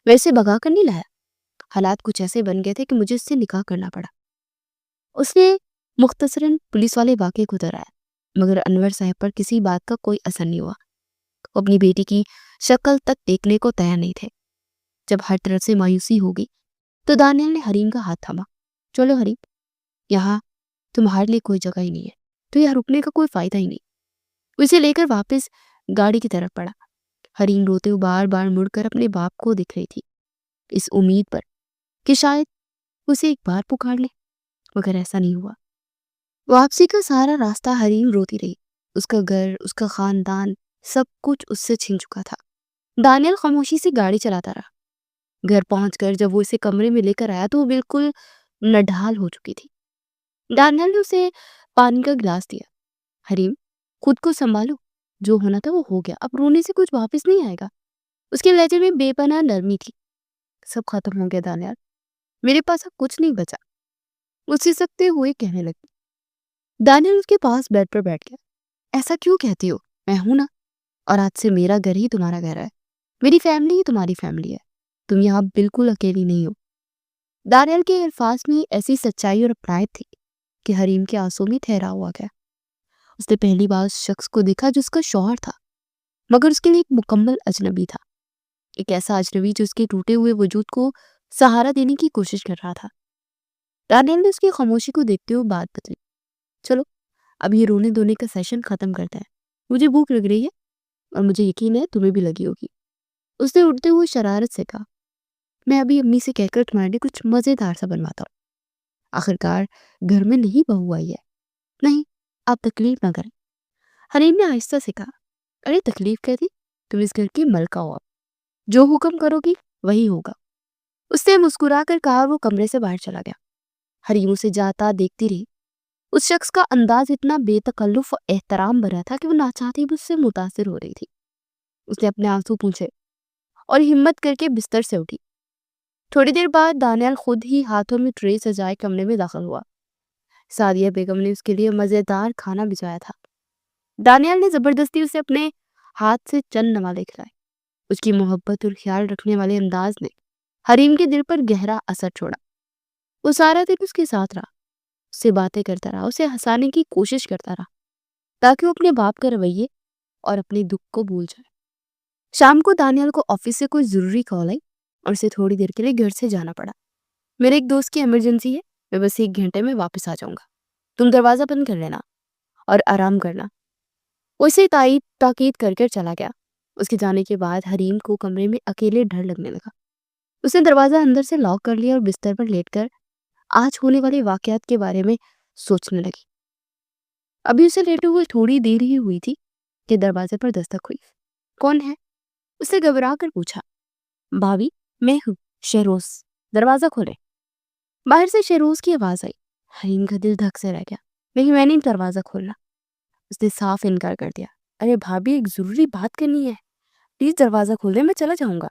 ویسے بگا کر نہیں لایا، حالات کچھ ایسے بن گئے تھے کہ مجھے اس سے نکاح کرنا پڑا۔ اس نے مختصراً پولیس والے واقعے کو دہرایا، مگر انور صاحب پر کسی بات کا کوئی اثر نہیں ہوا۔ وہ اپنی بیٹی کی شکل تک دیکھنے کو تیار نہیں تھے۔ جب ہر طرف سے مایوسی ہوگی تو دانیال نے حریم کا ہاتھ تھاما۔ چلو حریم، یہاں تمہارے لیے کوئی جگہ ہی نہیں ہے، تو یہاں رکنے کا کوئی فائدہ ہی نہیں۔ اسے لے کر واپس گاڑی کی طرف پڑا۔ حریم روتے ہوئے بار بار مڑ کر اپنے باپ کو دیکھ رہی تھی، اس امید پر کہ شاید اسے ایک بار پکار لے، مگر ایسا نہیں ہوا۔ واپسی کا سارا راستہ حریم روتی رہی۔ اس کا گھر، اس کا خاندان، سب کچھ اس سے چھن چکا تھا۔ دانیال خاموشی سے گاڑی چلاتا رہا۔ گھر پہنچ کر جب وہ اسے کمرے میں لے کر آیا تو وہ بالکل نڈھال ہو چکی تھی۔ دانیال نے اسے پانی کا گلاس دیا۔ حریم، خود کو سنبھالو، جو ہونا تھا وہ ہو گیا، اب رونے سے کچھ واپس نہیں آئے گا۔ اس کے لہجے میں بے پناہ نرمی تھی۔ سب ختم ہو گیا دانیال، میرے پاس اب کچھ نہیں بچا، وہ سسکتے ہوئے کہنے لگی۔ دانیال اس کے پاس بیڈ پر بیٹھ گیا۔ ایسا کیوں کہتی ہو؟ میں ہوں نا، اور آج سے میرا گھر ہی تمہارا گھر ہے، میری فیملی ہی تمہاری فیملی ہے، تم یہاں بالکل اکیلی نہیں ہو۔ دانیال کے الفاظ میں ایسی سچائی اور اپنائیت تھی کہ حریم کے آنسوں میں ٹھہرا ہوا گیا۔ اس نے پہلی بار اس شخص کو دیکھا جو اس کا شوہر تھا، مگر اس کے لیے ایک مکمل اجنبی تھا، ایک ایسا اجنبی جو اس کے ٹوٹے ہوئے وجود کو سہارا دینے کی کوشش کر رہا تھا۔ دانیال نے اس کی خاموشی کو دیکھتے ہوئے بات بدلی، چلو اب یہ رونے دھونے کا سیشن ختم کرتا ہے، مجھے بھوک لگ رہی ہے اور مجھے یقین ہے تمہیں بھی لگی ہوگی۔ اس نے اٹھتے ہوئے شرارت سے کہا، میں ابھی امی سے کہہ کر تمہارے لیے کچھ مزیدار سا بنواتا ہوں، آخرکار گھر میں نہیں بہو آئی ہے۔ نہیں، آپ تکلیف نہ کریں، حریم نے آہستہ سے کہا۔ ارے تکلیف کہتی، تم اس گھر کی ملکہ ہو، اب جو حکم کرو گی وہی ہوگا۔ اس نے مسکرا کر کہا، وہ کمرے سے باہر چلا گیا۔ حریم اسے جاتا دیکھتی رہی۔ اس شخص کا انداز اتنا بے تکلف و احترام بھرا تھا کہ وہ ناچاہتی بھی اس سے متاثر ہو رہی تھی۔ اس نے اپنے آنسو پونچھے اور ہمت کر کے بستر سے اٹھی۔ تھوڑی دیر بعد دانیال خود ہی ہاتھوں میں ٹرے سجائے کمرے میں داخل ہوا۔ سعدیہ بیگم نے اس کے لیے مزیدار کھانا بھجوایا تھا۔ دانیال نے زبردستی اسے اپنے ہاتھ سے چند نوالے کھلائے۔ اس کی محبت اور خیال رکھنے والے انداز نے حریم کے دل پر گہرا اثر چھوڑا۔ وہ سارا دن اس کے ساتھ رہا، اس سے باتیں کرتا رہا، اسے ہنسانے کی کوشش کرتا رہا تاکہ وہ اپنے باپ کا رویے اور اپنے دکھ کو بھول جائے۔ شام کو دانیال کو آفس سے کوئی ضروری کال آئی اور اسے تھوڑی دیر کے لیے گھر سے جانا پڑا۔ میرے ایک دوست کی ایمرجنسی ہے، میں بس 1 گھنٹے میں واپس آ جاؤں گا، تم دروازہ بند کر لینا اور آرام کرنا۔ وہ اسے تاکید کر کر چلا گیا۔ اس کے جانے کے بعد حریم کو کمرے میں اکیلے ڈر لگنے لگا۔ اس نے دروازہ اندر سے لاک کر لیا اور بستر پر لیٹ کر آج ہونے والے واقعات کے بارے میں سوچنے لگی۔ ابھی اسے لیٹے ہوئے تھوڑی دیر ہی ہوئی تھی کہ دروازے پر دستک ہوئی۔ کون ہے؟ اس نے گھبرا کر پوچھا۔ بھابھی، میں ہوں، شہروز، دروازہ کھولے۔ باہر سے شہروز کی آواز آئی۔ حریم کا دل دھک سے رہ گیا۔ نہیں، میں نہیں دروازہ کھولنا۔ اس نے صاف انکار کر دیا۔ ارے بھابھی، ایک ضروری بات کرنی ہے، پلیز دروازہ کھول دیں، میں چلا جاؤں گا۔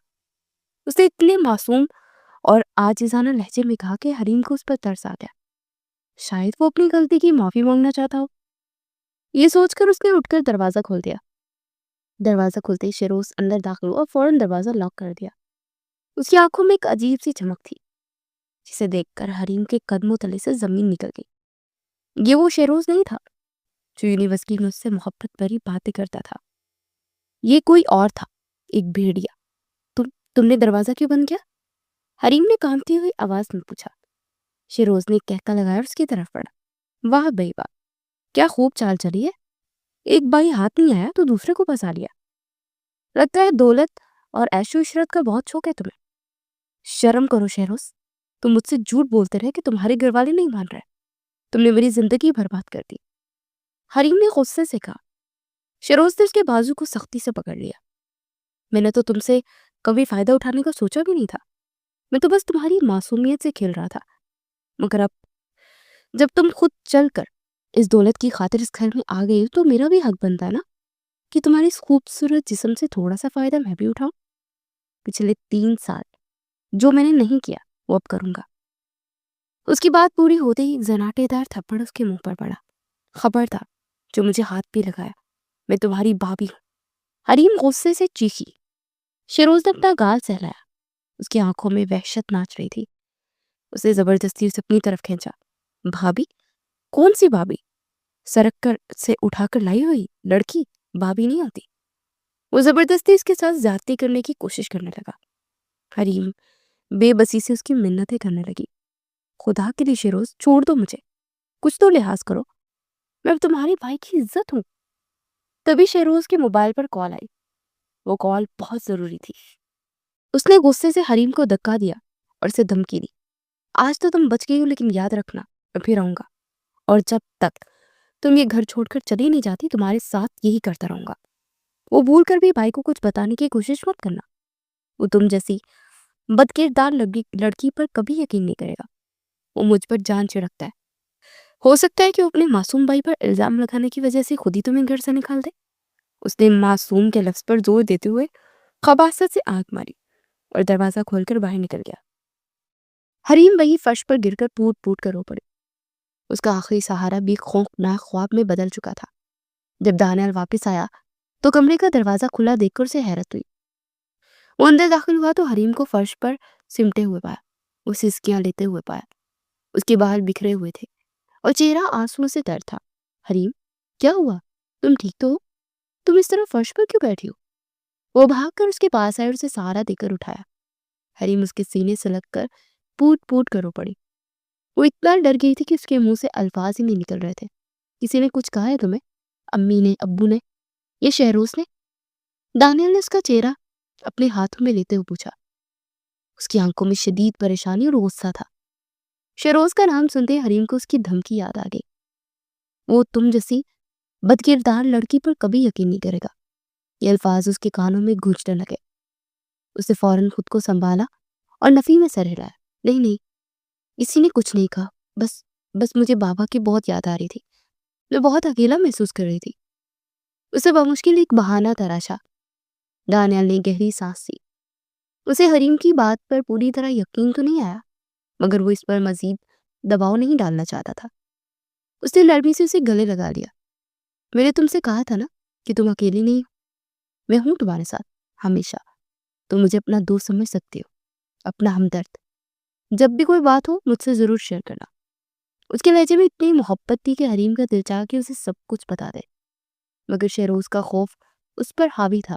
اس نے اتنے معصوم اور عاجزانہ لہجے میں کہا کہ حریم کو اس پر ترس آ گیا۔ شاید وہ اپنی غلطی کی معافی مانگنا چاہتا ہو۔ یہ سوچ کر اس نے اٹھ کر دروازہ کھول دیا۔ دروازہ کھلتے ہی شہروز اندر داخل ہوا اور فوراً دروازہ لاک کر دیا۔ اس کی آنکھوں میں ایک عجیب سی چمک تھی جسے دیکھ کر حریم کے قدموں تلے سے زمین نکل گئی۔ یہ وہ شہروز نہیں تھا جو یونیورسٹی میں اس سے محبت بھری باتیں کرتا تھا۔ یہ کوئی اور تھا، ایک بھیڑیا۔ تم نے دروازہ کیوں بند کیا؟ حریم نے کانپتی ہوئی آواز میں پوچھا۔ شہروز نے ایک کہکا لگایا اور اس کی طرف پڑھا۔ واہ بھائی واہ، کیا خوب چال چلی ہے، ایک بھائی ہاتھ نہیں آیا تو دوسرے کو پھنسا لیا۔ لگتا ہے دولت اور عیش و عشرت کا بہت شوق ہے تمہیں۔ شرم کرو شہروز، تم مجھ سے جھوٹ بولتے رہے کہ تمہارے گھر والے نہیں مان رہے، تم نے میری زندگی برباد کر دی۔ حریم نے غصے سے کہا۔ شہروز نے اس کے بازو کو سختی سے پکڑ لیا۔ میں نے تو تم سے کبھی فائدہ اٹھانے کا سوچا بھی نہیں تھا، میں تو بس تمہاری معصومیت سے کھیل رہا تھا، مگر اب جب تم خود چل کر اس دولت کی خاطر اس گھر میں آ گئی تو میرا بھی حق بنتا ہے نا کہ تمہاری اس خوبصورت جسم سے تھوڑا سا فائدہ میں بھی اٹھاؤں۔ پچھلے 3 سال جو میں نے نہیں کیا وہ اب کروں گا۔ اس کی بات پوری ہوتے ہی زناٹے دار تھپڑ اس کے منہ پر پڑا۔ خبردار جو مجھے ہاتھ بھی لگایا، میں تمہاری بھابھی ہوں۔ حریم غصے سے چیخی۔ شہروز نے اپنا گال سہلایا، اس کی آنکھوں میں وحشت ناچ رہی تھی۔ اس نے زبردستی اسے اپنی طرف کھینچا۔ بھابھی؟ کون سی بھابھی؟ سرک کر سے اٹھا کر لائی ہوئی لڑکی بھابھی نہیں ہوتی۔ وہ زبردستی اس کے ساتھ زیادتی کرنے کی کوشش کرنے لگا۔ حریم بے بسی سے اس کی منتیں کرنے لگی۔ خدا کے لیے شہروز، چھوڑ دو مجھے، کچھ تو لحاظ کرو، میں اب تمہارے بھائی کی عزت ہوں۔ تبھی شہروز کے موبائل پر کال آئی۔ وہ کال بہت ضروری تھی۔ اس نے غصے سے حریم کو دھکا دیا اور اسے دھمکی دی۔ آج تو تم بچ گئی ہو، لیکن یاد رکھنا میں پھر آؤں گا، اور جب تک تم یہ گھر چھوڑ کر چلی نہیں جاتی تمہارے ساتھ یہی کرتا رہوں گا۔ وہ بھول کر بھی بھائی کو کچھ بتانے کی کوشش مت کرنا، وہ تم جیسی بد کردار لڑکی پر کبھی یقین نہیں کرے گا۔ وہ مجھ پر جان چھڑکتا ہے، ہو سکتا ہے کہ وہ اپنے معصوم بھائی پر الزام لگانے کی وجہ سے خود ہی تمہیں گھر سے نکال دے۔ اس نے معصوم کے لفظ پر زور دیتے ہوئے خباثت سے آنکھ ماری اور دروازہ کھول کر باہر نکل گیا۔ حریم وہی فرش پر گر کر پوٹ پوٹ کر رو پڑی۔ اس کا آخری سہارا بھی خوفناک خواب میں بدل چکا تھا۔ جب دانیال واپس آیا تو کمرے کا دروازہ کھلا دیکھ کر اسے حیرت ہوئی۔ وہ اندر داخل ہوا تو حریم کو فرش پر سمٹے ہوئے پایا۔ وہ سسکیاں لیتے ہوئے پایا۔ اس کے بال بکھرے ہوئے تھے اور چہرہ آنسوؤں سے تر تھا۔ حریم، کیا ہوا؟ تم ٹھیک تو ہو؟ تم اس طرح فرش پر کیوں بیٹھی ہو؟ وہ بھاگ کر اس کے پاس آئے اور اسے سہارا دے کر اٹھایا۔ حریم اس کے سینے سے لگ کر پوٹ پوٹ کر رو پڑی۔ وہ اتنا ڈر گئی تھی کہ اس کے منہ سے الفاظ ہی نہیں نکل رہے تھے۔ کسی نے کچھ کہا ہے تمہیں؟ امی نے، ابو نے، یہ شہروز نے؟ دانیال نے اس کا چہرہ اپنے ہاتھوں میں لیتے ہوئے پوچھا۔ اس کی آنکھوں میں شدید پریشانی اور غصہ تھا۔ شہروز کا نام سنتے حریم کو اس کی دھمکی یاد آ گئی۔ وہ تم جیسی بدکردار لڑکی پر کبھی یقین نہیں کرے گا۔ یہ الفاظ اس کے کانوں میں گونجنے لگے۔ اسے فوراً خود کو سنبھالا اور نفی میں سر ہلایا۔ نہیں نہیں، کسی نے کچھ نہیں کہا، بس مجھے بابا کی بہت یاد آ رہی تھی۔ میں بہت اکیلا محسوس کر رہی تھی۔ اسے بمشکل ایک بہانہ تراشا۔ دانیال نے گہری سانس لی۔ اسے حریم کی بات پر پوری طرح یقین تو نہیں آیا، مگر وہ اس پر مزید دباؤ نہیں ڈالنا چاہتا تھا۔ اس نے نرمی سے اسے گلے لگا لیا۔ میں نے تم سے کہا تھا نا کہ تم اکیلی نہیں ہو۔ میں ہوں تمہارے ساتھ ہمیشہ۔ تم مجھے اپنا دوست سمجھ سکتی ہو، اپنا ہمدرد۔ جب بھی کوئی بات ہو مجھ سے ضرور شیئر کرنا۔ اس کے لہجے میں اتنی محبت تھی کہ حریم کا دل چاہا کہ اسے سب کچھ بتا دے، مگر شہروز کا خوف اس پر حاوی تھا۔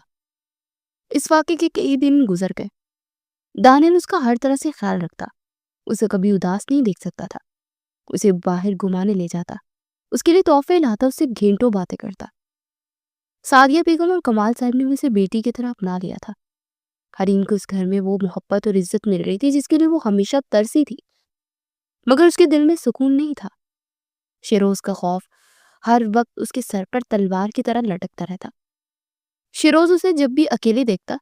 اس واقعے کے کئی دن گزر گئے۔ دانیال اس کا ہر طرح سے خیال رکھتا، اسے کبھی اداس نہیں دیکھ سکتا تھا۔ اسے باہر گھمانے لے جاتا، اس کے لیے تحفے لاتا، اس سے گھنٹوں باتیں کرتا۔ سعدیہ بیگم اور کمال صاحب نے اسے بیٹی کی طرح اپنا لیا تھا۔ حریم کو اس گھر میں وہ محبت اور عزت مل رہی تھی جس کے لیے وہ ہمیشہ ترسی تھی، مگر اس کے دل میں سکون نہیں تھا۔ شیروز کا خوف ہر وقت اس کے سر پر تلوار کی طرح لٹکتا رہتا۔ شیروز اسے جب بھی اکیلے دیکھتا،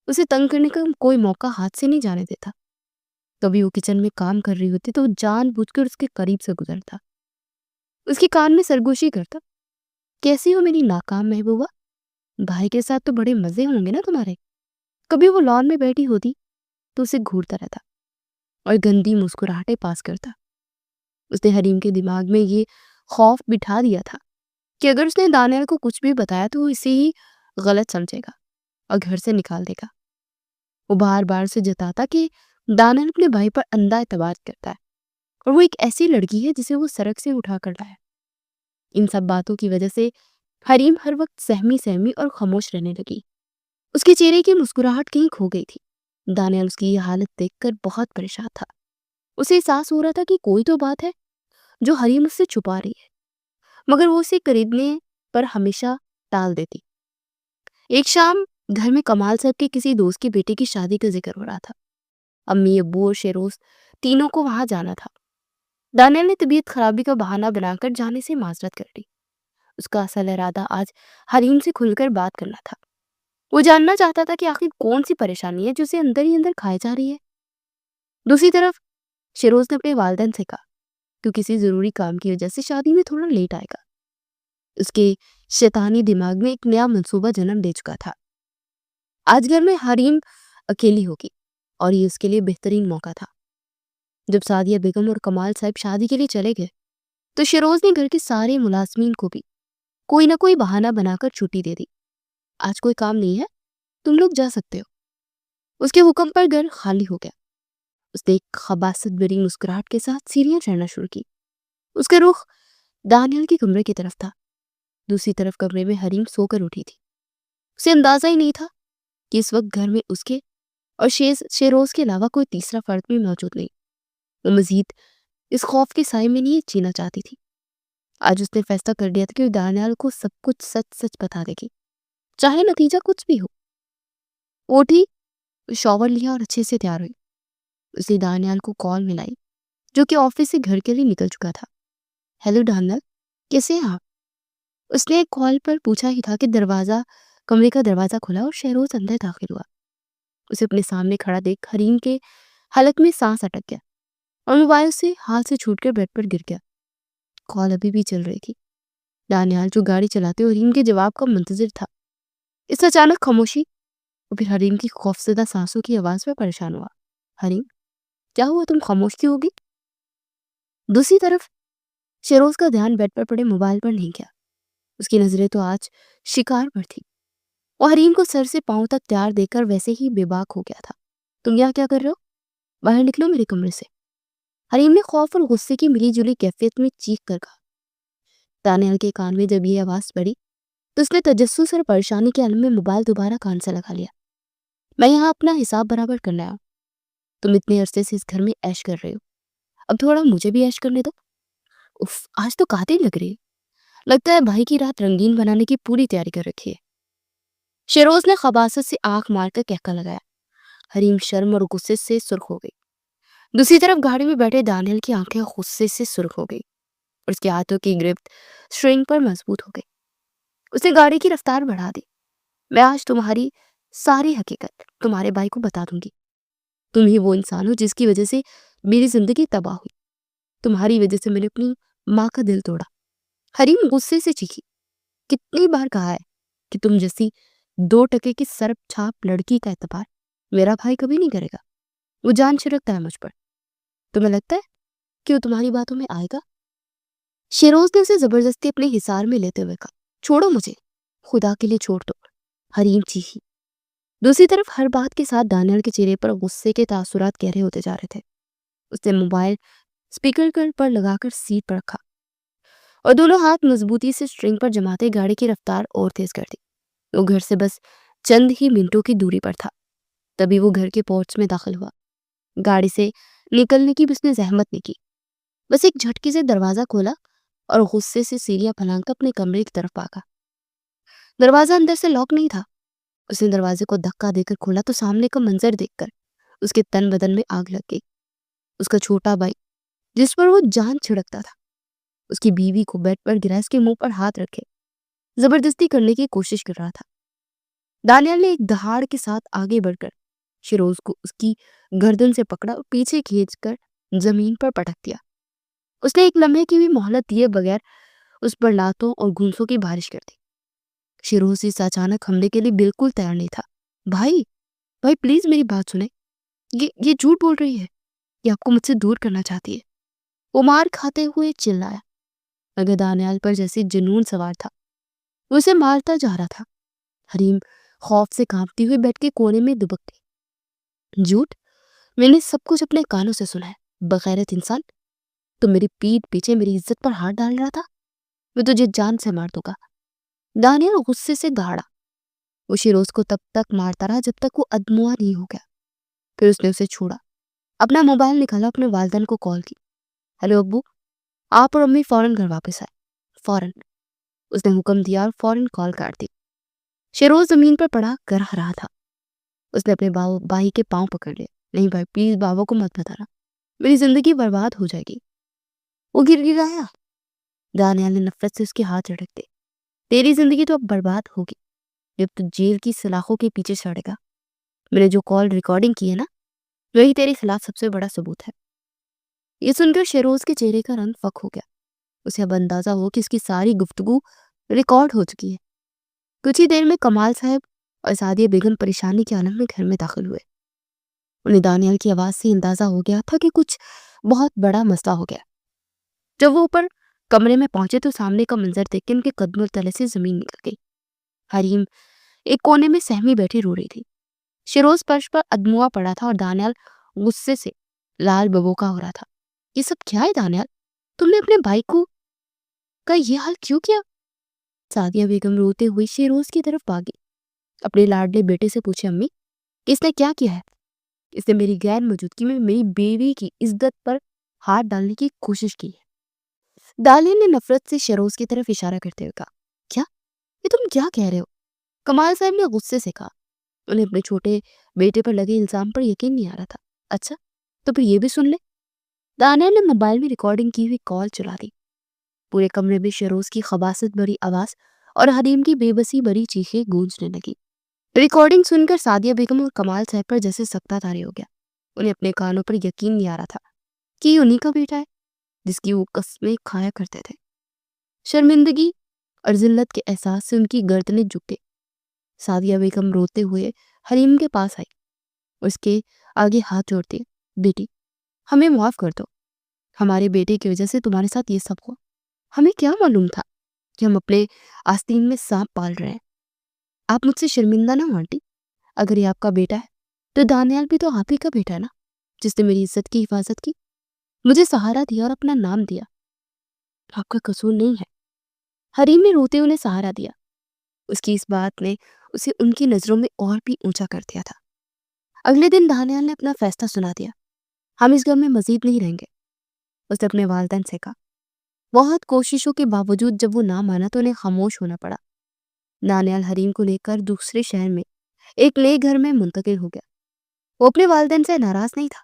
اسے تنگ کرنے کا کوئی موقع ہاتھ سے نہیں جانے دیتا۔ کبھی وہ کچن میں کام کر رہی ہوتی تو وہ جان بوجھ کر اس کے قریب سے گزرتا، اس کے کان میں سرگوشی کرتا۔ کیسی ہو میری ناکام محبوبہ؟ بھائی کے ساتھ تو بڑے مزے ہوں گے نا تمہارے؟ کبھی وہ لان میں بیٹھی ہوتی تو اسے گھورتا رہتا اور گندی مسکراہٹیں پاس کرتا۔ اس نے حریم کے دماغ میں یہ خوف بٹھا دیا تھا کہ اگر اس نے دانیال کو کچھ بھی بتایا تو وہ اسے ہی غلط سمجھے گا اور گھر سے نکال دے گا۔ وہ بار بار سے جتاتا کہ دانیال اپنے بھائی پر اندھا اعتبار کرتا ہے اور وہ ایک ایسی لڑکی ہے جسے وہ سڑک سے اٹھا کر لایا۔ ان سب باتوں کی وجہ سے حریم ہر وقت سہمی اور خاموش رہنے لگی۔ اس کے چہرے کی مسکراہٹ کہیں کھو گئی تھی۔ دانیال اس کی یہ حالت دیکھ کر بہت پریشان تھا۔ اسے احساس ہو رہا تھا کہ کوئی تو بات ہے جو حریم اس سے چھپا رہی ہے، مگر وہ اسے خریدنے پر ہمیشہ ٹال دیتی۔ ایک شام گھر میں کمال صاحب کے کسی دوست کی بیٹی کی شادی کا ذکر ہو رہا تھا۔ امی، ابو اور شیروز تینوں کو وہاں جانا تھا۔ دانیال نے طبیعت خرابی کا بہانہ بنا کر جانے سے معذرت کر لی۔ اس کا اصل ارادہ آج حریم سے کھل کر بات کرنا تھا۔ وہ جاننا چاہتا تھا کہ آخر کون سی پریشانی ہے جو اسے اندر ہی اندر کھائے جا رہی ہے۔ دوسری طرف شیروز نے اپنے والدین سے کہا کہ کسی ضروری کام کی وجہ سے شادی میں تھوڑا لیٹ آئے گا۔ اس کے شیطانی دماغ میں ایک نیا منصوبہ جنم لے چکا تھا۔ آج گھر میں حریم اکیلی ہوگی اور یہ اس کے لیے بہترین موقع تھا۔ جب سعدیہ بیگم اور کمال صاحب شادی کے لیے چلے گئے تو شیروز نے گھر کے سارے ملازمین کو بھی کوئی نہ کوئی بہانہ بنا کر چھٹی دے دی۔ آج کوئی کام نہیں ہے، تم لوگ جا سکتے ہو۔ اس کے حکم پر گھر خالی ہو گیا۔ اس نے ایک خباثت بھری مسکراہٹ کے ساتھ سیڑھیاں چڑھنا شروع کی۔ اس کا رخ دانیال کے کمرے کی طرف تھا۔ دوسری طرف کمرے میں حریم سو کر اٹھی تھی۔ اسے اندازہ ہی نہیں تھا کہ اس وقت گھر میں اس کے اور شیروز کے علاوہ کوئی تیسرا فرد بھی موجود نہیں۔ وہ مزید اس خوف کے سائے میں نہیں جینا چاہتی تھی۔ آج اس نے فیصلہ کر لیا تھا کہ وہ دانیال کو سب کچھ سچ سچ بتا دے گی، چاہے نتیجہ کچھ بھی ہو۔ وہ اٹھی، شاور لیا اور اچھے سے تیار ہوئی۔ اس نے دانیال کو کال ملائی جو کہ آفس سے گھر کے لیے نکل چکا تھا۔ ہیلو دانیال، کیسے ہیں آپ؟ اس نے کال پر پوچھا ہی تھا کہ کمرے کا دروازہ کھلا اور شہروز اندر داخل ہوا۔ اسے اپنے سامنے کھڑا دیکھ حریم کے حلق میں سانس اٹک گیا اور موبائل سے ہاتھ سے چھوٹ کر بیڈ پر گر گیا۔ کال ابھی بھی چل رہی تھی۔ دانیال جو گاڑی چلاتے حریم کے جواب کا منتظر تھا۔ اس اچانک خاموشی اور پھر حریم کی خوفزدہ سانسوں کی آواز پر پریشان ہوا۔ حریم، کیا ہوا؟ تم خاموش کیوں ہوگی؟ دوسری طرف شیروز کا دھیان بیڈ پر پڑے موبائل پر نہیں گیا۔ اس کی نظریں تو آج شکار پر تھی۔ وہ حریم کو سر سے پاؤں تک تیار دیکھ کر ویسے ہی بے باک ہو گیا تھا۔ تم یہاں کیا کر رہے ہو؟ باہر نکلو میرے کمرے سے۔ حریم نے خوف اور غصے کی ملی جلی کیفیت میں چیخ کر کہا۔ دانیال کے کان میں جب یہ آواز پڑی تو اس نے تجسس اور پریشانی کے عالم میں موبائل دوبارہ کان سے لگا لیا۔ میں یہاں اپنا حساب برابر کرنے آیا ہوں۔ تم اتنے عرصے سے اس گھر میں عیش کر رہے ہو، اب تھوڑا مجھے بھی عیش کرنے دو۔ اف، آج تو قاتل لگ رہی ہے، لگتا ہے بھائی کی رات رنگین بنانے کی پوری تیاری کر رکھی ہے۔ شیروز نے خباثت سے آنکھ مار کر کہکا لگایا۔ حریم شرم اور غصے سے سرخ ہو گئی۔ دوسری طرف گاڑی میں بیٹھے دانیال کی آنکھیں غصے سے سرخ ہو گئی اور اس کے ہاتھوں کی گرفت سٹرنگ پر مضبوط ہو گئی۔ اس نے گاڑی کی رفتار بڑھا دی۔ میں آج تمہاری ساری حقیقت تمہارے بھائی کو بتا دوں گی۔ تم ہی وہ انسان ہو جس کی وجہ سے میری زندگی تباہ ہوئی۔ تمہاری وجہ سے میں نے اپنی ماں کا دل توڑا۔ حریم غصے سے چیخی۔ کتنی بار کہا ہے کہ تم جیسی 2 ٹکے کی سرپ چھاپ لڑکی کا اعتبار میرا بھائی کبھی نہیں کرے گا۔ وہ جان چھڑکتا ہے مجھ پر۔ تمہیں لگتا ہے کہ وہ تمہاری باتوں میں آئے گا؟ شیروز نے اسے زبردستی اپنے حصار میں لیتے ہوئے کہا، چھوڑو مجھے، خدا کے لیے چھوڑ دو۔ حریم چیخی۔ دوسری طرف ہر بات کے ساتھ دانیال کے چہرے پر غصے کے تاثرات گہرے ہوتے جا رہے تھے۔ اس نے موبائل اسپیکر پر لگا کر سیٹ پر رکھا اور دونوں ہاتھ مضبوطی سے سٹرنگ پر جماتے گاڑی کی رفتار اور تیز کر دی۔ وہ گھر سے بس چند ہی منٹوں کی دوری پر تھا۔ تبھی وہ گھر کے پورچ میں داخل ہوا۔ گاڑی سے نکلنے کی بھی اس نے زحمت نہیں کی، بس ایک جھٹکے سے دروازہ کھولا اور غصے سے سیڑھیاں پھلانگ کر اپنے کمرے کی طرف بھاگا۔ دروازہ اندر سے لاک نہیں تھا۔ اس نے دروازے کو دھکا دے کر کھولا تو سامنے کا منظر دیکھ کر اس کے تن بدن میں آگ لگ گئی۔ اس کا چھوٹا بھائی جس پر وہ جان چھڑکتا تھا، اس کی بیوی کو بیڈ پر گرا اس کے منہ پر ہاتھ رکھے زبردستی کرنے کی کوشش کر رہا تھا۔ دانیال نے ایک دہاڑ کے ساتھ آگے بڑھ کر شیروز کو اس کی گردن سے پکڑا اور پیچھے کھینچ کر زمین پر پٹک دیا۔ اس نے ایک لمحے کی بھی مہلت دیے بغیر اس پر لاتوں اور گھونسوں کی بارش کر دی۔ شیروز اس اچانک حملے کے لیے بالکل تیار نہیں تھا۔ بھائی پلیز میری بات سنیں، یہ جھوٹ بول رہی ہے، یہ آپ کو مجھ سے دور کرنا چاہتی ہے۔ وہ مار کھاتے ہوئے چلایا، مگر دانیال پر جیسے جنون سوار تھا، وہ اسے مارتا جا رہا تھا۔ حریم خوف سے کانپتی ہوئی بیڈ کے کونے میں دبک گئی۔ جھوٹ؟ میں نے سب کچھ اپنے کانوں سے سنا ہے، بغیرت انسان۔ تو میری پیٹھ پیچھے میری عزت پر ہاتھ ڈال رہا تھا؟ میں تجھے جان سے مار دوں گا۔ دانیال غصے سے دہاڑا۔ وہ شیروز کو تب تک مارتا رہا جب تک وہ ادموا نہیں ہو گیا۔ پھر اس نے اسے چھوڑا، اپنا موبائل نکالا، اپنے والدین کو کال کی۔ ہیلو ابو، آپ اور امی فوراً گھر واپس آئے، فوراً۔ اس نے حکم دیا اور فوراً کال کاٹ دی۔ شیروز زمین پر پڑا کر رہا تھا۔ اس نے اپنے بھائی کے پاؤں پکڑ لیا۔ نہیں بھائی، پلیز بابا کو مت بتانا، میری زندگی برباد ہو جائے گی۔ وہ گر گرایا۔ دانیال نے نفرت سے اس کے ہاتھ جھڑک دیے۔ تیری زندگی تو اب برباد ہوگی جب تو جیل کی سلاخوں کے پیچھے سڑے گا۔ میں نے جو کال ریکارڈنگ کی ہے نا، وہی تیرے خلاف سب سے بڑا ثبوت ہے۔ یہ سن کر شیروز کے چہرے کا رنگ فک ہو گیا۔ اسے اب اندازہ ہو کہ اس کی ساری گفتگو ریکارڈ ہو چکی ہے۔ کچھ ہی دیر میں کمال صاحب اور سعدیہ بیگم پریشانی کے عالم میں گھر میں داخل ہوئے۔ انہیں دانیال کی آواز سے اندازہ ہو گیا تھا کہ کچھ بہت بڑا مسئلہ ہو گیا۔ جب وہ اوپر کمرے میں پہنچے تو سامنے کا منظر دیکھ کے ان کے قدموں تلے سے زمین نکل گئی۔ حریم ایک کونے میں سہمی بیٹھی رو رہی تھی۔ شیروز فرش پر ادموا پڑا تھا اور دانیال غصے سے لال ببوکا ہو رہا تھا۔ یہ سب کیا ہے دانیال؟ تم نے اپنے بھائی کا یہ حال کیوں کیا؟ سعدیہ بیگم روتے ہوئی شیروز کی طرف بھاگی، اپنے لاڈلے بیٹے سے پوچھے، امی اس نے کیا کیا ہے؟ اس نے میری غیر موجودگی میں میری بیوی کی عزت پر ہاتھ ڈالنے کی کوشش کی ہے۔ دانیال نے نفرت سے شیروز کی طرف اشارہ کرتے ہوئے کہا، کیا؟ یہ تم کیا کہہ رہے ہو؟ کمال صاحب نے غصے سے کہا۔ انہیں اپنے چھوٹے بیٹے پر لگے الزام پر یقین نہیں آ رہا تھا۔ اچھا تو پھر یہ بھی سن لے۔ دانیال نے موبائل میں ریکارڈنگ کی ہوئی کال چلا دی۔ پورے کمرے میں شیروز کی خباثت بھری آواز اور حریم کی بے بسی بھری چیخیں گونجنے لگی۔ ریکارڈنگ سن کر سعدیہ بیگم اور کمال صاحب پر جیسے سکتہ طاری ہو گیا۔ انہیں اپنے کانوں پر یقین نہیں آ رہا تھا کہ یہ انہی کا بیٹا ہے جس کی وہ قسمیں کھایا کرتے تھے۔ شرمندگی اور ذلت کے احساس سے ان کی گردنیں جھک گئی۔ سعدیہ بیگم روتے ہوئے حریم کے پاس آئی، اس کے آگے ہاتھ جوڑتی، بیٹی ہمیں معاف کر دو، ہمارے بیٹے کی وجہ سے تمہارے ساتھ یہ سب ہوا۔ ہمیں کیا معلوم تھا کہ ہم اپنے آستین میں سانپ پال رہے ہیں۔ آپ مجھ سے شرمندہ نہ ہو آنٹی، اگر یہ آپ کا بیٹا ہے تو دانیال بھی تو آپ ہی کا بیٹا ہے نا۔ جس نے میری عزت کی حفاظت کی، مجھے سہارا دیا اور اپنا نام دیا۔ آپ کا قصور نہیں ہے۔ حریم نے روتے انہیں سہارا دیا۔ اس کی اس بات نے اسے ان کی نظروں میں اور بھی اونچا کر دیا تھا۔ اگلے دن دانیال نے اپنا فیصلہ سنا دیا۔ ہم اس گھر میں مزید نہیں رہیں گے۔ اس نے اپنے والدین سے کہا۔ بہت کوششوں کے باوجود جب وہ نہ مانا تو انہیں خاموش ہونا پڑا۔ دانیال حریم کو لے کر دوسرے شہر میں ایک نئے گھر میں منتقل ہو گیا۔ وہ اپنے والدین سے ناراض نہیں تھا،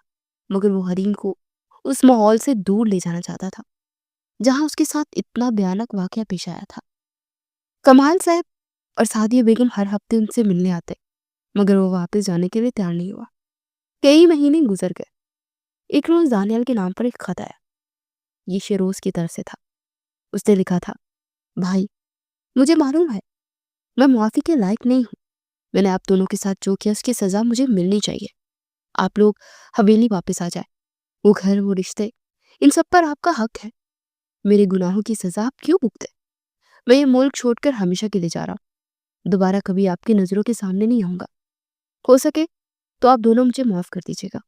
مگر وہ حریم کو اس ماحول سے دور لے جانا چاہتا تھا جہاں اس کے ساتھ اتنا بھیانک واقعہ پیش آیا تھا۔ کمال صاحب اور سعدیہ بیگم ہر ہفتے ان سے ملنے آتے، مگر وہ واپس جانے کے لیے تیار نہیں ہوا۔ کئی مہینے گزر گئے۔ ایک روز دانیال کے نام پر ایک خط آیا۔ یہ شیروز کی طرف سے تھا۔ اس نے لکھا تھا، بھائی، مجھے معلوم ہے میں معافی کے لائق نہیں ہوں۔ میں نے آپ دونوں کے ساتھ جو کیا اس کی سزا مجھے ملنی چاہیے۔ آپ لوگ حویلی واپس آ جائیں۔ وہ گھر، وہ رشتے، ان سب پر آپ کا حق ہے۔ میرے گناہوں کی سزا آپ کیوں بھگتے؟ میں یہ ملک چھوڑ کر ہمیشہ کے لیے جا رہا ہوں۔ دوبارہ کبھی آپ کی نظروں کے سامنے نہیں آؤں گا۔ ہو سکے تو آپ دونوں مجھے معاف کر دیجیے گا۔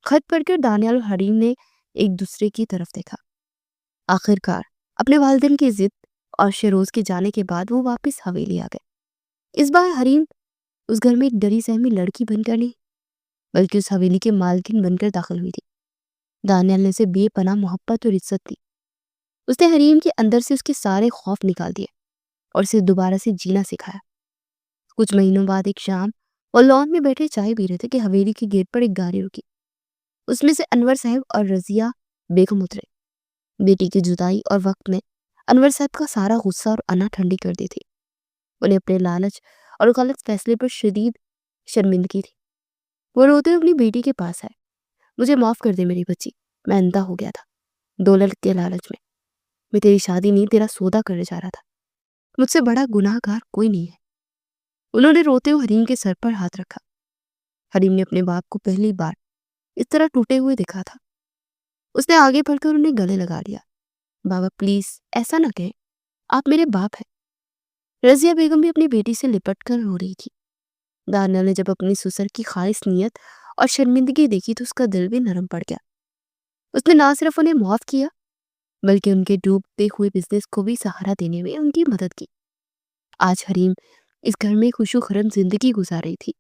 خط پڑھ کر دانیال اور حریم نے ایک دوسرے کی طرف دیکھا۔ آخر کار اپنے والدین کی ضد اور شیروز کے جانے کے بعد وہ واپس حویلی آ گئے۔ اس بار حریم اس گھر میں ایک ڈری سہمی لڑکی بن کر نہیں، بلکہ اس حویلی کے مالکن بن کر داخل ہوئی تھی۔ دانیال نے اسے بے پناہ محبت اور عزت دی۔ اس نے حریم کے اندر سے اس کے سارے خوف نکال دیے اور اسے دوبارہ سے جینا سکھایا۔ کچھ مہینوں بعد ایک شام وہ لان میں بیٹھے چائے پی رہے تھے کہ حویلی کے گیٹ پر ایک گاڑی رکی۔ اس میں سے انور صاحب اور رضیہ بیگم اترے۔ بیٹی کی جدائی اور وقت نے انور صاحب کا سارا غصہ اور انا ٹھنڈی کر دی تھی۔ انہیں اپنے لالچ اور غلط فیصلے پر شدید شرمندگی تھی۔ وہ روتے اپنی بیٹی کے پاس آئے۔ مجھے معاف کر دے میری بچی، میں اندھا ہو گیا تھا دولت کے لالچ میں۔ میں تیری شادی نہیں، تیرا سودا کرنے جا رہا تھا۔ مجھ سے بڑا گناہ گار کوئی نہیں ہے۔ انہوں نے روتے ہوئے حریم کے سر پر ہاتھ رکھا۔ حریم نے اپنے باپ کو پہلی بار اس طرح ٹوٹے ہوئے دیکھا تھا۔ اس نے آگے بڑھ کر انہیں گلے لگا لیا۔ بابا پلیز ایسا نہ کہیں، آپ میرے باپ ہیں۔ رضیہ بیگم بھی اپنی بیٹی سے لپٹ کر رو رہی تھی۔ دانیال نے جب اپنی سسر کی خالص نیت اور شرمندگی دیکھی تو اس کا دل بھی نرم پڑ گیا۔ اس نے نہ صرف انہیں معاف کیا بلکہ ان کے ڈوبتے ہوئے بزنس کو بھی سہارا دینے میں ان کی مدد کی۔ آج حریم اس گھر میں خوش و خرم زندگی گزار رہی تھی۔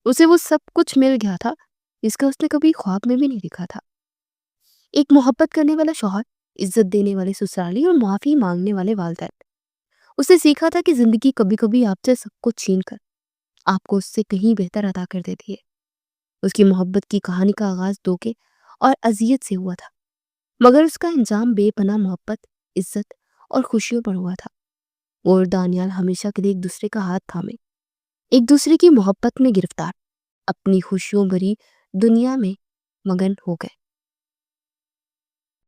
اسے وہ سب کچھ مل گیا تھا جس کا اس نے کبھی خواب میں بھی نہیں دیکھا تھا۔ ایک محبت کرنے والا شوہر، عزت دینے والے سسرالی اور معافی مانگنے والے والدین۔ اس نے سیکھا تھا کہ زندگی کبھی کبھی آپ سے سب کچھ چھین کر آپ کو اس سے کہیں بہتر عطا کر دیتی ہے۔ اس کی محبت کی کہانی کا آغاز دھوکے اور اذیت سے ہوا تھا، مگر اس کا انجام بے پناہ محبت، عزت اور خوشیوں پر ہوا تھا۔ وہ اور دانیال ہمیشہ کے لیے ایک دوسرے کا ہاتھ تھامے، ایک دوسرے کی محبت میں گرفتار، اپنی خوشیوں بھری دنیا میں مگن ہو گئے۔